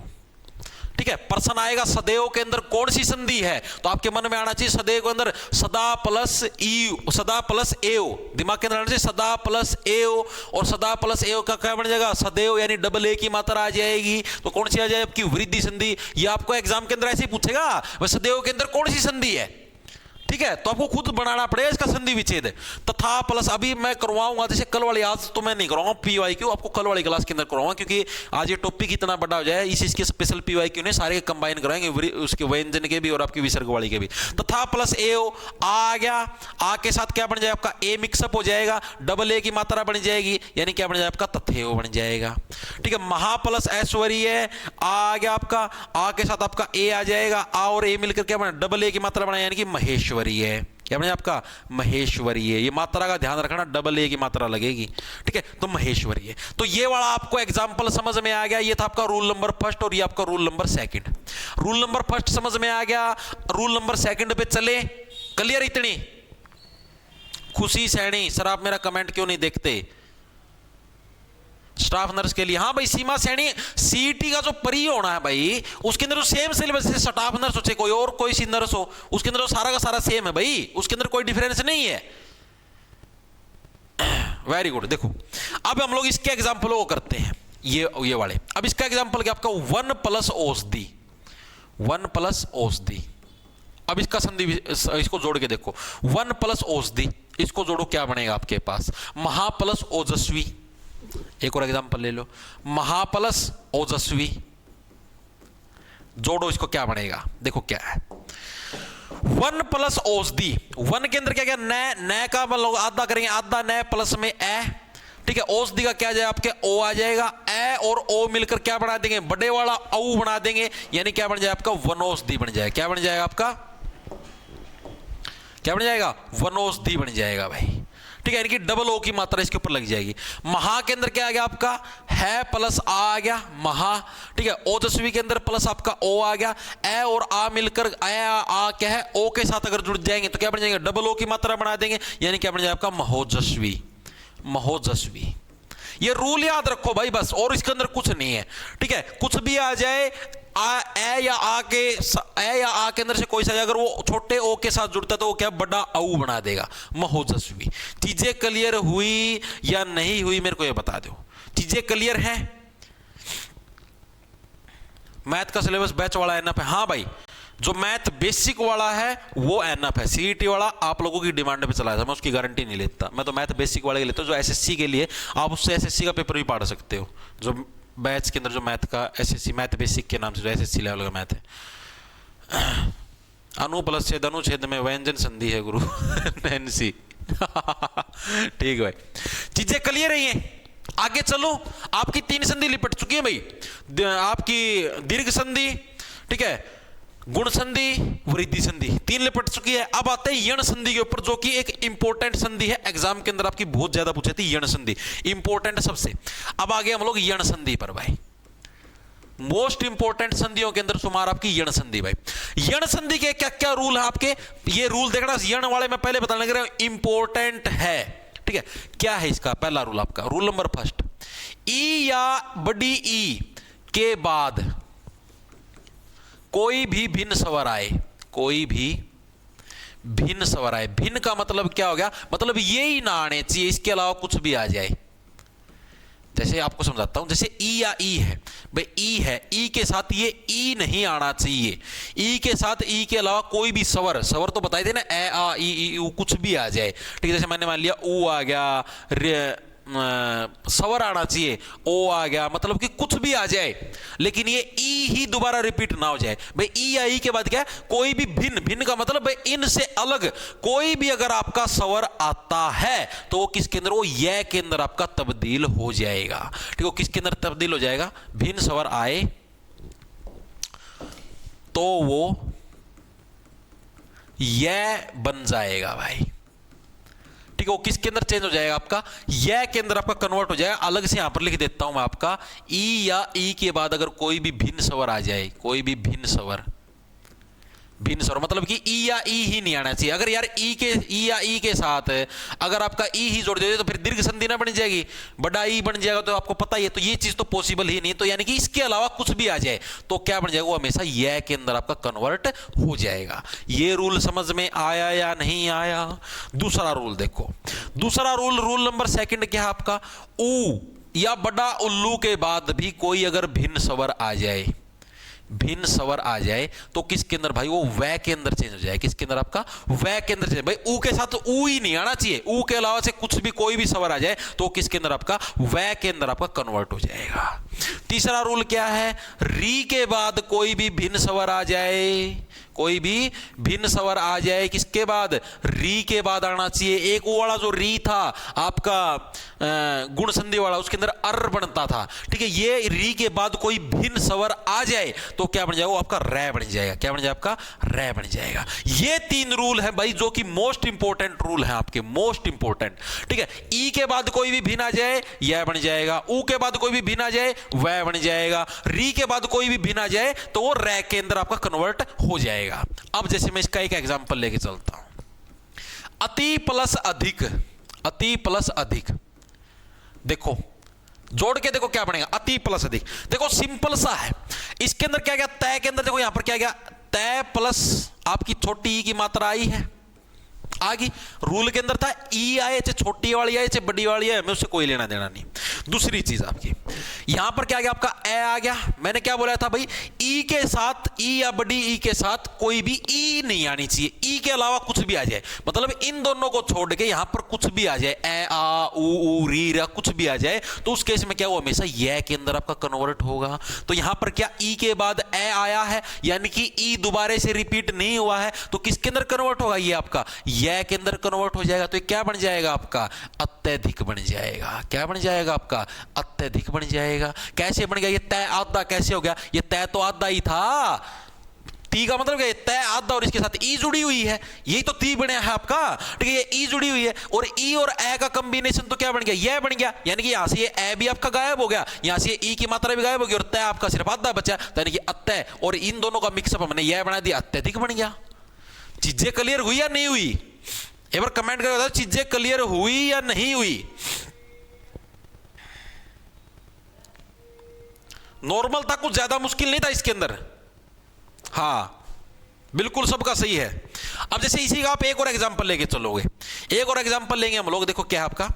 ठीक है। प्रश्न आएगा सदैव के अंदर कौन सी संधि है, तो आपके मन में आना चाहिए सदैव के अंदर सदा प्लस ई, सदा प्लस एओ, दिमाग के अंदर आना चाहिए सदा प्लस एओ, और सदा प्लस एओ का क्या बन जाएगा, सदैव, यानी डबल ए की मात्रा आ जाएगी, तो कौन सी आ जाएगी आपकी वृद्धि संधि। ये आपको एग्जाम के अंदर ऐसे ही पूछेगा, वह सदैव के अंदर कौन सी संधि है, ठीक है। तो आपको खुद बनाना पड़ेगा इसका संधि विच्छेद। तथा प्लस अभी मैं करवाऊंगा, जैसे कल वाली, आज तो मैं नहीं करवाऊंगा PYQ, आपको कल वाली क्लास के अंदर करवाऊंगा, क्योंकि आज ये टॉपिक इतना बड़ा हो जाए, इसके स्पेशल PYQ ने सारे कंबाइन कराएंगे, उसके व्यंजन के भी और आपकी विसर्ग वाली के भी। तथा प्लस एओ आ गया, आ के साथ क्या बन जाएगा आपका ए मिक्सअप हो जाएगा, डबल ए की मात्रा बन जाएगी, यानी क्या बन जाएगा आपका तथेओ बन जाएगा, ठीक है। महा प्लस ऐश्वर्य आ गया आपका, आ के साथ आपका ए आ जाएगा, आ और ए मिलकर क्या बना, डबल ए की मात्रा बना, यानी कि महेश्वरी है, क्या बने आपका महेश्वरी है। ये मात्रा का ध्यान रखना, डबल ए की मात्रा लगेगी, ठीक है, तो महेश्वरी है। तो ये वाला आपको एग्जांपल समझ में आ गया, ये था आपका रूल नंबर फर्स्ट और ये आपका rule number second. Rule number first समझ में आ गया, रूल नंबर सेकंड पे चले, क्लियर इतनी खुशी सैनी। सर आप मेरा कमेंट क्यों नहीं देखते, स्टाफ नर्स के लिए, हाँ भाई सीमा सैनी, सीटी का जो परी होना है भाई, उसके अंदर सेम सिलेबस है, स्टाफ नर्स हो चाहे कोई और कोई सी नर्स हो, उसके अंदर सारा का सारा सेम है भाई, उसके अंदर कोई डिफरेंस नहीं है। Very good. देखो अब हम लोग इसके एग्जाम्पल को करते हैं, ये वाले। अब इसका एग्जाम्पल क्या आपका 1 प्लस औषधि, 1 प्लस औषधि। अब इसका संधि इसको जोड़ के देखो, 1 प्लस औषधि, इसको जोड़ो क्या बनेगा आपके पास, महा प्लस ओजस्वी। एक और एग्जांपल ले लो, महा प्लस ओजस्वी, जोड़ो इसको क्या बनेगा, देखो क्या है 1 प्लस औषधि। 1 के अंदर क्या क्या न का मतलब आधा करेंगे, आधा न प्लस में ए, ठीक है। औषधि का क्या जाए आपके ओ आ जाएगा, ए और ओ मिलकर क्या बना देंगे, बड़े वाला औ बना देंगे, यानी क्या बन जाए आपका वनौषधि बन जाएगा। क्या बन जाएगा आपका, क्या बन जाएगा, वनौषधि बन जाएगा भाई, ठीक है। यानी कि डबल ओ की मात्रा इसके ऊपर लग जाएगी। महा के अंदर क्या आ गया आपका, है प्लस आ गया महा, ठीक है। ओजस्वी के अंदर प्लस आपका ओ आ गया, ए और आ मिलकर आ क्या है, ओ के साथ अगर जुड़ जाएंगे तो क्या बन जाएंगे, डबल ओ की मात्रा बना देंगे, यानी क्या बन जाएगा आपका महोजस्वी, महोजस्वी। ये रूल याद रखो भाई बस, और इसके अंदर कुछ नहीं है, ठीक है। कुछ भी आ जाए, ए या आ के अंदर से कोई सा अगर वो छोटे ओ के साथ जुड़ता तो वो क्या बड़ा औ बना देगा, महोजस्वी। चीजें क्लियर हुई या नहीं हुई मेरे को ये बता दो, चीजें क्लियर हैं। मैथ का सिलेबस बैच वाला है ना पे, हाँ भाई जो मैथ बेसिक वाला है वो एनएफ है, सीईटी वाला आप लोगों की डिमांड पे चला जाता, मैं उसकी गारंटी नहीं लेता, मैं तो मैथ बेसिक वाले के लेता हूँ। जो एसएससी के लिए आप उससे एसएससी का पेपर भी पढ़ सकते हो, जो बैच के अंदर जो मैथ का एसएससी मैथ बेसिक के नाम से जो एसएससी लेवल का मैथ है। अनु प्लस छेद अनुच्छेद में व्यंजन संधि है गुरु नैन्सी ठीक है भाई, चीजें क्लियर रही हैं। आगे चलो, आपकी 3 संधि लिपट चुकी है भाई, आपकी दीर्घ संधि, ठीक है, गुण संधि, वृद्धि संधि 3 लिपट चुकी है। अब आते हैं यण संधि के ऊपर, जो कि एक इंपॉर्टेंट संधि है, एग्जाम के अंदर आपकी बहुत ज्यादा पूछी थी यण संधि, इंपॉर्टेंट सबसे। अब आगे हम लोग यण संधि पर भाई, मोस्ट इंपॉर्टेंट संधियों के अंदर शुमार आपकी यण संधि भाई। यण संधि के क्या क्या रूल है आपके, ये रूल देखना, यण वाले मैं पहले बताने लग रहा हूं, इंपॉर्टेंट है, ठीक है। क्या है इसका पहला रूल आपका, रूल नंबर फर्स्ट, ई या बड़ी ई के बाद कोई भी भिन्न स्वर आए, कोई भी भिन्न स्वर आए, भिन्न का मतलब क्या हो गया, मतलब ये ही ना आने चाहिए, इसके अलावा कुछ भी आ जाए। जैसे आपको समझाता हूं, जैसे ई या ई है भाई, ई है, ई के साथ ये ई नहीं आना चाहिए, ई के साथ ई के अलावा कोई भी स्वर, स्वर तो बताई थे ना, ए आ ई ऊ कुछ भी आ जाए, ठीक है। जैसे मैंने मान लिया ऊ आ गया, स्वर आना चाहिए, ओ आ गया, मतलब कि कुछ भी आ जाए, लेकिन ये ई ही दोबारा रिपीट ना हो जाए भाई। ई या ई के बाद क्या है, कोई भी भिन्न, भिन्न का मतलब भाई इनसे अलग कोई भी अगर आपका स्वर आता है तो वो किसके अंदर, वो य के अंदर आपका तब्दील हो जाएगा, ठीक है। किसके अंदर तब्दील हो जाएगा, भिन्न स्वर आए तो वो य बन जाएगा भाई, ठीक है। वो किसके अंदर चेंज हो जाएगा, आपका यह के अंदर आपका कन्वर्ट हो जाएगा। अलग से यहां पर लिख देता हूं मैं आपका, ई या ई के बाद अगर कोई भी भिन्न स्वर आ जाए, कोई भी भिन्न स्वर, भिन्न स्वर मतलब कि ई या ई ही नहीं आना चाहिए। अगर यार ई या ई के साथ अगर आपका ई ही जोड़ दे तो फिर दीर्घ संधि ना बन जाएगी, बड़ा ई बन जाएगा, तो आपको पता ही है, तो ये चीज तो पॉसिबल ही नहीं। तो यानी कि इसके अलावा कुछ भी आ जाए तो क्या बन जाएगा, वो हमेशा यह के अंदर आपका कन्वर्ट हो जाएगा। ये रूल समझ में आया या नहीं आया। दूसरा रूल देखो, दूसरा रूल, रूल नंबर सेकंड क्या है आपका, ऊ या बड़ा उल्लू के बाद भी कोई अगर भिन्न स्वर आ जाए, भिन्न स्वर आ जाए तो किसके अंदर भाई, वो वह के अंदर चेंज हो जाए, किसके अंदर आपका वह के अंदर चेंज भाई। ऊ के साथ ऊ ही नहीं आना चाहिए, ऊ के अलावा से कुछ भी कोई भी स्वर आ जाए तो किसके अंदर आपका वह के अंदर आपका कन्वर्ट हो जाएगा। तीसरा रूल क्या है, री के बाद कोई भी भिन्न स्वर आ जाए, कोई भी भिन्न स्वर आ जाए, किसके बाद, री के बाद आना चाहिए। एक वो वाला जो री था आपका गुण संधि वाला, उसके अंदर अर बनता था, ठीक है। ये री के बाद कोई भिन्न स्वर आ जाए तो क्या बन जाएगा, वो आपका रै बन जाएगा। क्या बन जाएगा, आपका रै बन जाएगा। ये 3 रूल है भाई, जो कि मोस्ट इंपोर्टेंट रूल है आपके, मोस्ट इंपोर्टेंट, ठीक है। ई के बाद कोई भी भिन्न आ जाए यह बन जाएगा, ऊ के बाद कोई भी भिन्न आ जाए वह बन जाएगा, री के बाद कोई भी भिन्न आ जाए तो वो रै के अंदर आपका कन्वर्ट हो जाएगा। अब जैसे मैं इसका एक एग्जांपल लेके चलता हूं, अति प्लस अधिक, अति प्लस अधिक, देखो जोड़ के देखो क्या बनेगा, अति प्लस अधिक। देखो सिंपल सा है, इसके अंदर क्या गया, तय के अंदर देखो यहां पर क्या गया, तय प्लस आपकी छोटी ई की मात्रा आई है, आ गई। रूल के अंदर था ई आए चाहे छोटी वाली आए चाहे बड़ी वाली आए, हमें उससे कोई लेना देना नहीं। दूसरी चीज आपकी यहां पर क्या आ गया, आपका ए आ गया। मैंने क्या बोला था भाई, ई के साथ, ई या बड़ी ई के साथ कोई भी ई नहीं आनी चाहिए, ई के अलावा कुछ भी आ जाए, मतलब इन दोनों को छोड़ के यहां पर कुछ भी आ जाए, ए आ ऊ री रा कुछ भी आ जाए तो उस केस में क्या, वो हमेशा यह के अंदर आपका कन्वर्ट होगा। तो यहां पर क्या, ई के बाद ए आया है, यानी कि ई दोबारा से रिपीट नहीं हुआ है, तो किसके अंदर कन्वर्ट होगा, ये आपका यह के अंदर कन्वर्ट हो जाएगा। तो ये क्या बन जाएगा, आपका अत्यधिक बन जाएगा। क्या बन जाएगा, आपका अत्यधिक बन जाएगा। कैसे बन गया, ये तय आधा कैसे हो गया, ये तय तो आधा ही था, ती का मतलब क्या, तय आधा और इसके साथ ई जुड़ी हुई है, यही तो ती बना है आपका, ठीक है। ये ई जुड़ी हुई है और ई और ए का कॉम्बिनेशन तो क्या बन गया, यह बन गया, यानी कि यहां से ये ए भी आपका गायब हो गया, यहां से ई की मात्रा भी गायब हो गई और तय आपका सिर्फ आधा बचा, यानी कि अत्यय और इन दोनों का मिक्सअप हमने यह बना दिया, अत्यधिक बन गया। चीजें क्लियर हुई या नहीं हुई, एक बार कमेंट करके बताओ, चीजें क्लियर हुई या नहीं हुई। नॉर्मल था, कुछ ज्यादा मुश्किल नहीं था इसके अंदर, हाँ बिल्कुल सबका सही है। अब जैसे इसी का आप एक और एग्जांपल लेके चलोगे, एक और एग्जांपल लेंगे हम लोग, देखो क्या है आपका,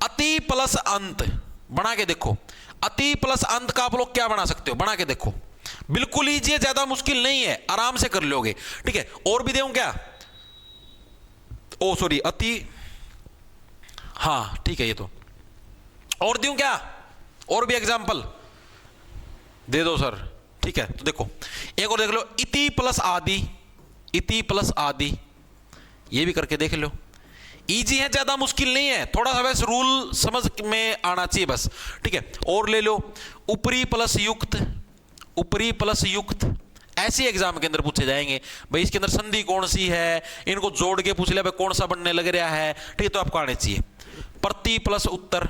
अति प्लस अंत, बना के देखो, अति प्लस अंत का आप लोग क्या बना सकते हो, बना के देखो। बिल्कुल ईजी है, ज्यादा मुश्किल नहीं है, आराम से कर लोगे। ठीक है, और भी दूं क्या? ओ सॉरी, अति, हाँ ठीक है, ये तो और दूं क्या? और भी एग्जाम्पल दे दो सर। ठीक है, तो देखो एक और देख लो, इति प्लस आदि, इति प्लस आदि, ये भी करके देख लो। इजी है, ज्यादा मुश्किल नहीं है, थोड़ा सा बस रूल समझ में आना चाहिए बस। ठीक है, और ले लो, ऊपरी प्लस युक्त, ऊपरी प्लस युक्त, ऐसे एग्जाम के अंदर पूछे जाएंगे भाई। इसके अंदर संधि कौन सी है, इनको जोड़ के पूछ लिया भाई कौन सा बनने लग रहा है। ठीक है, तो आपको आने चाहिए। प्रति प्लस उत्तर,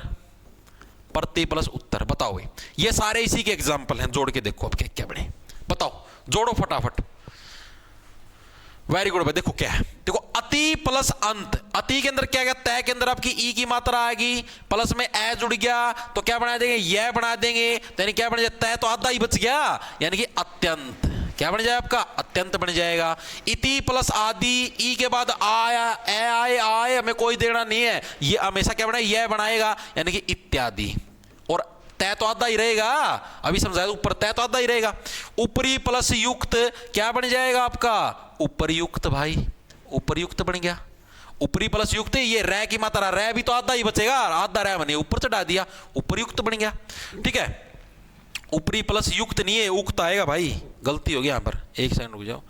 प्रति प्लस उत्तर, बताओ भाई, ये सारे इसी के एग्जाम्पल हैं, जोड़ के देखो अब क्या क्या बने, बताओ, जोड़ो फटाफट। वेरी गुड भाई, देखो क्या है, देखो अति प्लस अंत, अति के अंदर क्या गया, तय के अंदर आपकी ई की मात्रा आएगी, प्लस में ए जुड़ गया तो क्या बना देंगे, यह बना देंगे, तो यानी क्या बन जाए, तय तो आधा ही बच गया, यानी कि अत्यंत, क्या बन जाए आपका, अत्यंत बन जाएगा। इति प्लस आदि, ई के बाद आया, ए आए, आए हमें कोई देना नहीं है, ये हमेशा क्या बनाए, यह बनाएगा, यानी कि इत्यादि, और तय तो आधा ही रहेगा, अभी समझाया, ऊपर तय तो आधा ही रहेगा। ऊपरी प्लस युक्त क्या बन जाएगा आपका, उपरयुक्त भाई, उपरयुक्त बन गया। ऊपरी प्लस युक्त, ये रै की मात्रा, रै भी तो आधा ही बचेगा, आधा रै बने ऊपर चढ़ा दिया, उपरयुक्त बन गया। ठीक है, ऊपरी प्लस युक्त नहीं है, उक्त आएगा भाई, गलती हो गई यहां पर, एक सेकंड रुक जाओ,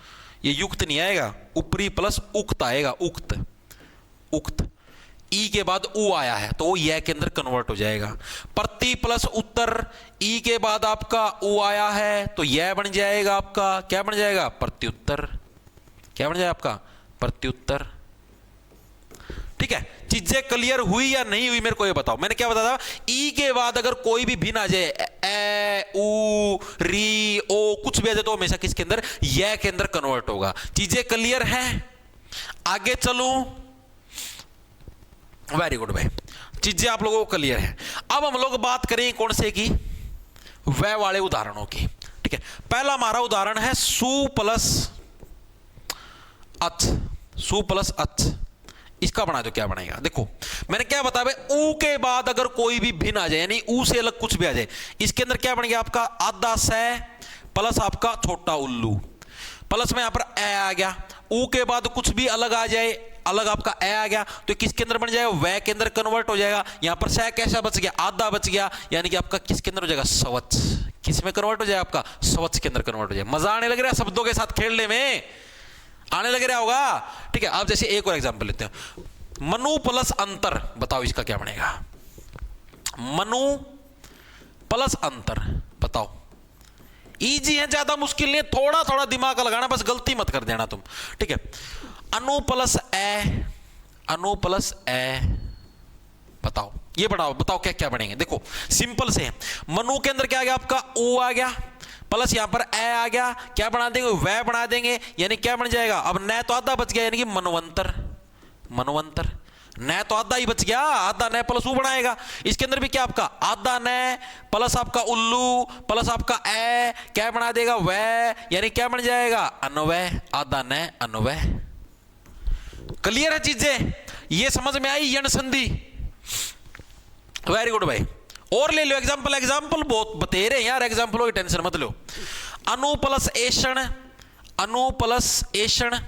ये युक्त नहीं आएगा, ऊपरी प्लस उक्त आएगा, उक्त, उक्त, ई के बाद उ आया है तो वो यह के अंदर कन्वर्ट हो जाएगा। प्रति प्लस उत्तर, ई के बाद आपका उ आया है तो यह बन जाएगा आपका, क्या बन जाएगा, प्रत्युत्तर, क्या बन जाएगा आपका, प्रत्युत्तर। ठीक है, चीजें क्लियर हुई या नहीं हुई मेरे को ये बताओ। मैंने क्या बताया था, ई के बाद अगर कोई भी भिन्न आ जाए, ए, उ, री, ओ, कुछ भी आ जाए तो हमेशा किसके अंदर, यह के अंदर कन्वर्ट होगा। चीजें क्लियर है, आगे चलूं? वेरी गुड भाई, चीजें आप लोगों को क्लियर है। अब हम लोग बात करें कौन से की, वह वाले उदाहरणों की। ठीक है, पहला हमारा उदाहरण है सु प्लस अच, सु प्लस अच, इसका बना दो, क्या बनेगा, देखो मैंने क्या बताया भाई, ऊ के बाद अगर कोई भी भिन्न आ जाए, यानी ऊ से अलग कुछ भी आ जाए, इसके अंदर क्या बन गया आपका, आधा से प्लस आपका छोटा उल्लू, प्लस में यहां पर ए आ गया, ऊ के बाद कुछ भी अलग आ जाए, अलग आपका ए आ गया तो किसके अंदर बन जाएगा, वह के अंदर कन्वर्ट हो जाएगा। यहां पर सह कैसा बच गया, आधा बच गया, यानी कि आपका किसके अंदर हो जाएगा, स्वच्छ, किस में कन्वर्ट हो जाएगा आपका, स्वच्छ के अंदर कन्वर्ट हो जाएगा। मजा आने लग रहा है शब्दों के साथ खेलने में, आने लग रहा होगा। ठीक है, अब जैसे एक और एग्जांपल लेते हैं, मनु प्लस अंतर, बताओ इसका क्या बनेगा, मनु प्लस अंतर, बताओ। इजी है, ज्यादा मुश्किल नहीं है, थोड़ा थोड़ा दिमाग लगाना, बस गलती मत कर देना तुम। ठीक है, अनु प्लस ए, अनु प्लस ए, बताओ, ये बढ़ाओ, बताओ क्या क्या बनेंगे। देखो सिंपल से है, मनु के अंदर क्या आ गया आपका, ओ आ गया, प्लस यहां पर ए आ गया, क्या बना देंगे, वह बना देंगे, यानी क्या बन जाएगा, अब न तो आधा बच गया, यानी कि मनवंतर, मनवंतर, न तो आधा ही बच गया, आधा न प्लस उ बनाएगा। इसके अंदर भी क्या आपका, आधा न प्लस आपका उल्लू प्लस आपका ए, क्या बना देगा, वह, यानी क्या बन जाएगा, अन्वय, आधा न अन्वय। क्लियर है चीजें, ये समझ में आई, यण संधि। वेरी गुड भाई, और ले लो एग्जांपल, एग्जांपल बहुत बतेरे हैं यार, एग्जांपलों की टेंशन मत लो। अनु प्लस एषण, अनु प्लस एषण,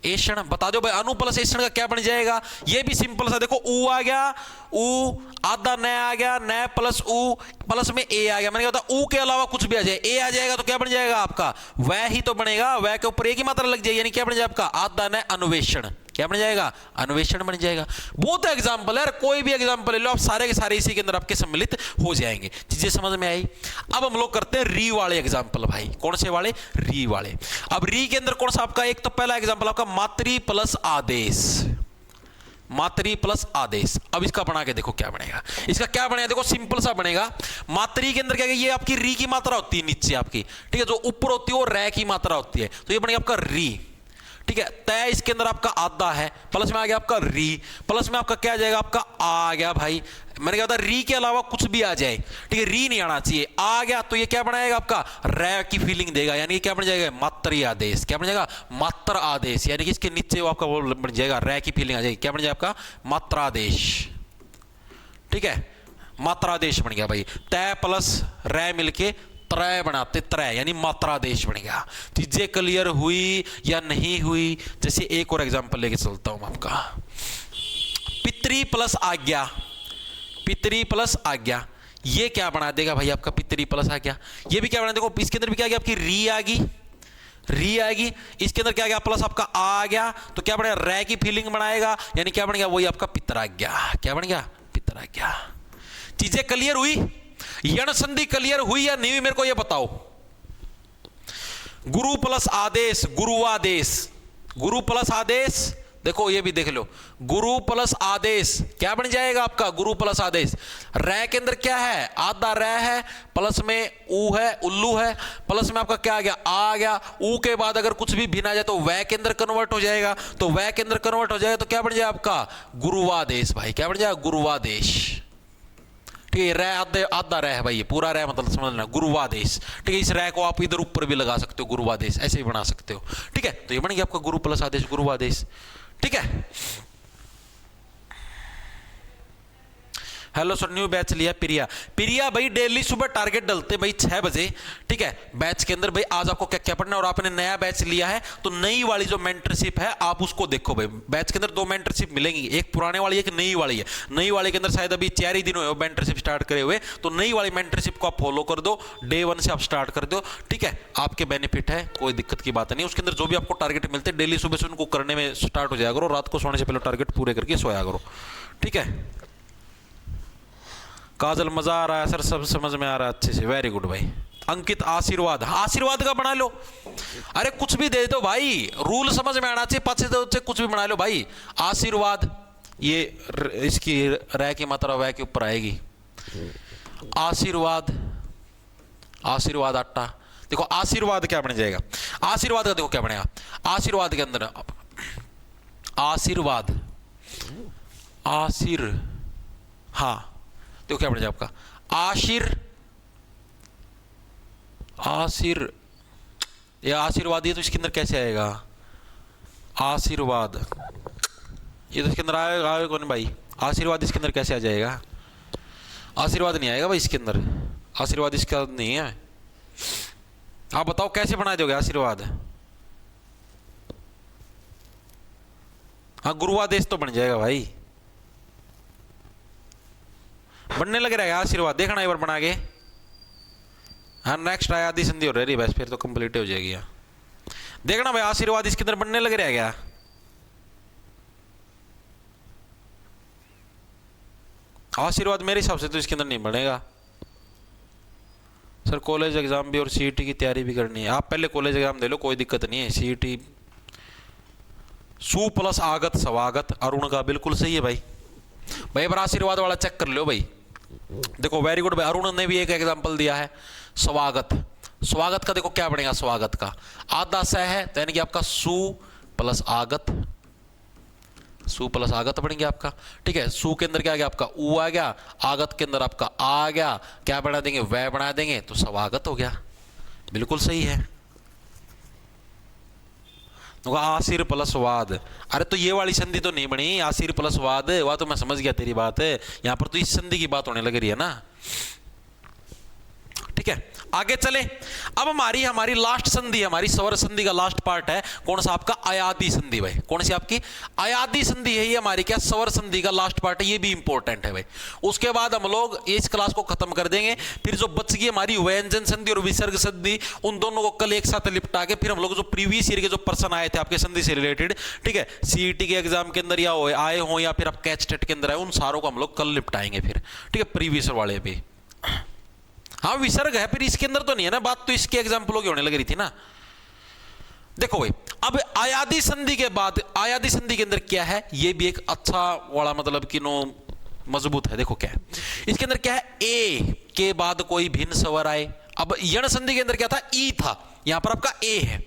एषण बता दो भाई, अनु प्लस एषण का क्या बन जाएगा, ये भी सिंपल सा, देखो ऊ आ गया, ऊ आधा न आ गया, न प्लस ऊ प्लस में ए आ गया, मैंने कहा था ऊ के अलावा कुछ भी आ जाए, ए आ जाएगा तो क्या बन जाएगा आपका, वह ही तो बनेगा, वह के ऊपर एक ही मात्रा लग जाएगी, यानी क्या बन जाएगा आपका, आधा न अन्वेषण, क्या बन जाएगा, अन्वेषण बन जाएगा। बहुत एग्जाम्पल है, कोई भी एग्जाम्पल ले लो आप, सारे के सारे इसी के अंदर आपके सम्मिलित हो जाएंगे। चीजें समझ में आई। अब हम लोग करते हैं री वाले एग्जाम्पल भाई, कौन से वाले, री वाले। अब री के अंदर कौन सा आपका, एक तो पहला एग्जाम्पल आपका मातृ प्लस आदेश, मातृ प्लस आदेश। अब इसका बना के देखो क्या बनेगा, इसका क्या बनेगा, देखो सिंपल सा बनेगा। मातृ के अंदर क्या है, ये आपकी री की मात्रा होती है नीचे आपकी, ठीक है, जो ऊपर होती है वो रै की मात्रा होती है, तो ये बनेगा आपका री। ठीक है, तय इसके अंदर आपका आधा है, प्लस में आ गया आपका री, प्लस में आपका क्या आ जाएगा, आपका आ गया भाई, मैंने कहा था री के अलावा कुछ भी आ जाए, ठीक है, री नहीं आना चाहिए, आ गया तो ये क्या बनाएगा आपका, रै की फीलिंग देगा, यानी क्या बन जाएगा, मात्र आदेश, क्या बन जाएगा, मात्र आदेश, यानी कि इसके नीचे वो आपका वो बन जाएगा, रै की फीलिंग आ जाएगी, क्या बन जाएगा आपका, मात्रादेश। ठीक है, मात्रादेश बन गया भाई, तय प्लस रै मिलके त्रय बनाते, त्रय यानी मात्रादेश बन गया। चीजें क्लियर हुई या नहीं हुई? जैसे एक और एग्जांपल लेके चलता हूं मैं आपका, पितरी प्लस आज्ञा, पितरी प्लस आज्ञा, ये क्या बना देगा भाई आपका पितरी प्लस आज्ञा? ये भी क्या बना, देखो इसके अंदर भी क्या आ गया आपकी री आ गई, री आएगी, इसके अंदर क्या आ गया प्लस आपका आ गया, तो क्या बनेगा रे की फीलिंग बनाएगा, यानी क्या बन गया वही आपका पितराज्ञा। क्या बन गया? पितराज्ञा। चीजें क्लियर हुई? यण संधि क्लियर हुई या नहीं हुई मेरे को ये बताओ। गुरु प्लस आदेश, गुरुवादेश, गुरु प्लस आदेश, देखो ये भी देख लो, गुरु प्लस आदेश क्या बन जाएगा आपका? गुरु प्लस आदेश। रै के अंदर क्या है? आधा रै है, प्लस में ऊ है, उल्लू है, प्लस में आपका क्या आ गया? आ गया। ऊ के बाद अगर कुछ भी भिन्न आ जाए तो वै के अंदर कन्वर्ट हो जाएगा, तो वै के अंदर कन्वर्ट हो जाएगा तो क्या बन जाएगा आपका? गुरुवादेश। भाई क्या बन जाएगा? गुरुवादेश। ठीक है, रै आधा रै है भाई, ये पूरा रै मतलब समझना, गुरुवादेश। ठीक है, इस रै को आप इधर ऊपर भी लगा सकते हो, गुरुवादेश ऐसे भी बना सकते हो। ठीक है, तो ये बन गया आपका गुरु प्लस आदेश, गुरुवादेश। ठीक है, हेलो सर, न्यू बैच लिया प्रिया। प्रिया भाई डेली सुबह टारगेट डलते भाई 6 बजे। ठीक है, बैच के अंदर भाई आज आपको क्या क्या पढ़ना है, और आपने नया बैच लिया है तो नई वाली जो मेंटरशिप है आप उसको देखो भाई। बैच के अंदर 2 मेंटरशिप मिलेंगी, एक पुराने वाली है, एक नई वाली है। नई वाले के अंदर शायद अभी 4 ही दिन हुए मेंटरशिप स्टार्ट करे हुए, तो नई वाली मेंटरशिप को आप फॉलो कर दो, डे 1 से आप स्टार्ट कर दो। ठीक है, आपके बेनिफिट है, कोई दिक्कत की बात नहीं। उसके अंदर जो भी आपको टारगेट मिलते हैं डेली सुबह से उनको करने में स्टार्ट हो जाया करो, रात को सोने से पहले टारगेट पूरे करके सोया करो। ठीक है, काजल मजा आ रहा है सर, सब समझ में आ रहा है अच्छे से, वेरी गुड भाई। अंकित आशीर्वाद, आशीर्वाद का बना लो, अरे कुछ भी दे दो भाई, रूल समझ में आना चाहिए, पाछे तो कुछ भी बना लो भाई। आशीर्वाद, ये इसकी रै की मात्रा वै के ऊपर आएगी। आशीर्वाद, आशीर्वाद आटा, देखो आशीर्वाद क्या बन जाएगा? आशीर्वाद का देखो क्या बनेगा, आशीर्वाद के अंदर आशीर्वाद, आशीर, हाँ देखो क्या बन जाएगा आपका? आशीर, आशीर, ये आशीर्वाद, ये तो इसके अंदर कैसे आएगा? आशीर्वाद, ये तो इसके अंदर आएगा कौन भाई? आशीर्वाद इसके अंदर कैसे आ जाएगा? आशीर्वाद नहीं आएगा भाई इसके अंदर, आशीर्वाद इसका नहीं है। आप बताओ कैसे बना दोगे आशीर्वाद? हाँ, गुरुवादेश तो बन जाएगा भाई, बनने लग रहा है आशीर्वाद, देखना एक बार बना के। हाँ, नेक्स्ट आयादी संधि हो रही बस, फिर तो कंप्लीट हो जाएगी। देखना भाई आशीर्वाद इसके अंदर बनने लग रहा है क्या? आशीर्वाद मेरे हिसाब से तो इसके अंदर नहीं बनेगा सर। कॉलेज एग्जाम भी और सीईटी की तैयारी भी करनी है, आप पहले कॉलेज एग्जाम दे लो, कोई दिक्कत नहीं है। सीईटी सु प्लस आगत स्वागत, अरुण का बिल्कुल सही है भाई। भाई बार आशीर्वाद वाला चेक कर लो भाई, देखो वेरी गुड भाई। अरुण ने भी एक एग्जांपल दिया है, स्वागत, स्वागत का देखो क्या बनेगा? स्वागत का आधा स है, तो यानी कि आपका सु प्लस आगत, सु प्लस आगत बनेंगे आपका। ठीक है, सु के अंदर क्या आ गया आपका? ऊ आ गया, आगत के अंदर आपका आ गया, क्या बना देंगे? वह बना देंगे, तो स्वागत हो गया, बिल्कुल सही है। आशीर प्लस वाद, अरे तो ये वाली संधि तो नहीं बनी, आशीर प्लस वाद, वह तो मैं समझ गया तेरी बात है, यहां पर तो इस संधि की बात होने लग रही है ना। ठीक है, आगे चले। अब हमारी लास्ट संधि, हमारी स्वर संधि का लास्ट पार्ट है कौन सा आपका? अयादी संधि भाई। कौन सी आपकी? अयादी संधि है ये हमारी, क्या स्वर संधि का लास्ट पार्ट है, ये भी इंपॉर्टेंट है भाई। उसके बाद हम लोग इस क्लास को खत्म कर देंगे, फिर जो बच गई हमारी व्यंजन संधि और विसर्ग संधि, उन दोनों को कल एक साथ लिपटा के फिर हम लोग जो प्रीवियस ईयर के जो पर्सन आए थे आपके संधि से रिलेटेड, ठीक है, सीईटी के एग्जाम के अंदर या आए हो या फिर आप कैच टेट के अंदर आए, उन सारों को हम लोग कल निपटाएंगे फिर। ठीक है, प्रीवियस वाले भी। हाँ, विसर्ग है फिर इसके अंदर तो नहीं है ना, बात तो इसके एग्जाम्पलों की होने लग रही थी ना। देखो भाई, अब अयादी संधि के बाद, अयादी संधि के अंदर क्या है, ये भी एक अच्छा वाला मतलब कि नो मजबूत है। देखो क्या है इसके अंदर, क्या है? ए के बाद कोई भिन्न स्वर आए। अब यण संधि के अंदर क्या था? ई था, यहां पर आपका ए है।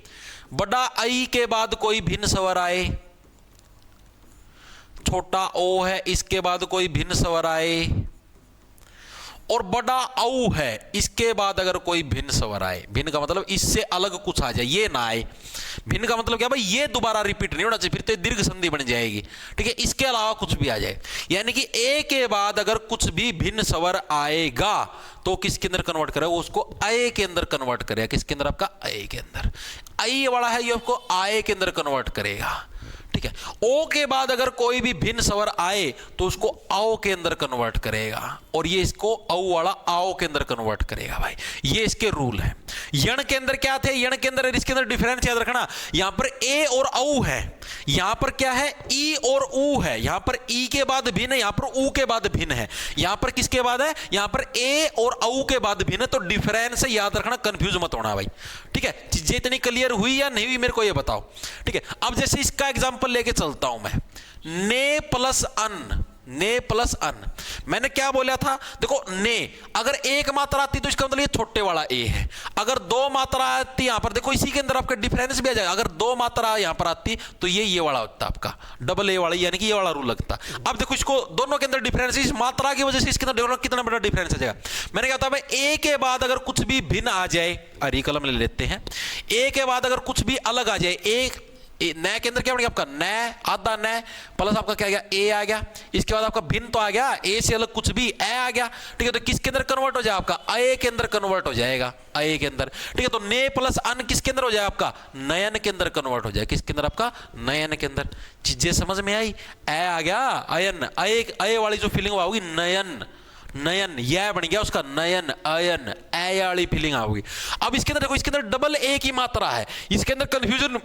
बड़ा आई के बाद कोई भिन्न स्वर आए, छोटा ओ है, इसके बाद कोई भिन्न स्वर आए, और बड़ा औ है, इसके बाद अगर कोई भिन्न स्वर आए, भिन्न का मतलब इससे अलग कुछ आ जाए, ये ना आए। भिन्न का मतलब क्या भाई, ये दोबारा रिपीट नहीं होना चाहिए, फिर तो दीर्घ संधि बन जाएगी। ठीक है, इसके अलावा कुछ भी आ जाए, यानी कि ए के बाद अगर कुछ भी भिन्न स्वर आएगा तो किसके अंदर कन्वर्ट करेगा, उसको अय के अंदर कन्वर्ट करेगा। किसके अंदर, आपका अय के अंदर। अय वाला है, ये आपको आय के अंदर कन्वर्ट करेगा। ठीक है, ओ के बाद अगर कोई भी भिन्न स्वर आए तो उसको आओ के अंदर कन्वर्ट करेगा, और ये इसको औ वाला आओ के अंदर कन्वर्ट करेगा भाई। ये इसके रूल है। यण के अंदर क्या थे, यण के अंदर इसके अंदर डिफरेंस याद रखना, यहां पर ए और औ है, यहां पर क्या है, ई और ऊ है। यहां पर ई के बाद भिन्न है, यहां पर ऊ के बाद भिन्न है। यहां पर किसके बाद है, यहां पर ए और औ के बाद भिन्न है। तो डिफरेंस याद रखना, कंफ्यूज मत होना भाई। ठीक है, चीजें इतनी क्लियर हुई या नहीं हुई मेरे को ये बताओ। ठीक है, अब जैसे इसका एग्जांपल लेके चलता हूं मैं, ने प्लस अन, ने प्लस अन। मैंने क्या बोला था, देखो ने अगर एक मात्रा आती तो इसका मतलब ये छोटे वाला ए है। अगर दो मात्रा आती यहां पर, देखो इसी के अंदर आपका डिफरेंस भी आ जाएगा। अगर दो मात्रा यहां पर आती तो ये वाला होता आपका डबल ए वाला, यानी कि ये वाला रूल लगता। अब देखो इसको दोनों के अंदर डिफरेंस, इस मात्रा की वजह से इसके अंदर देखो कितना बड़ा डिफरेंस आ जाएगा। मैंने कहा था भाई ए के बाद अगर कुछ भी भिन्न आ जाए, हरी कलम ले लेते हैं, ए के बाद अगर कुछ भी अलग आ जाए, एक न के अंदर क्या बनेगा आपका, न आधा न प्लस आपका क्या आ गया, ए आ गया। इसके बाद आपका भिन्न तो आ गया, ए से अलग कुछ भी ए आ गया। ठीक है, तो किसके अंदर कन्वर्ट हो जाएगा आपका, अय के अंदर कन्वर्ट हो जाएगा, अय के अंदर। ठीक है, तो ने प्लस अन किसके अंदर हो जाएगा आपका, नयन के अंदर कन्वर्ट हो जाएगा। किसके अंदर, आपका नयन के अंदर। चीजें समझ में आई, ए आ गया अयन, अय वाली जो फीलिंग होगी नयन, नयन यह बन गया उसका नयन, अयन ए वाली फीलिंग आओगी। अब इसके अंदर देखो, इसके अंदर डबल ए की मात्रा है, इसके अंदर कंफ्यूजन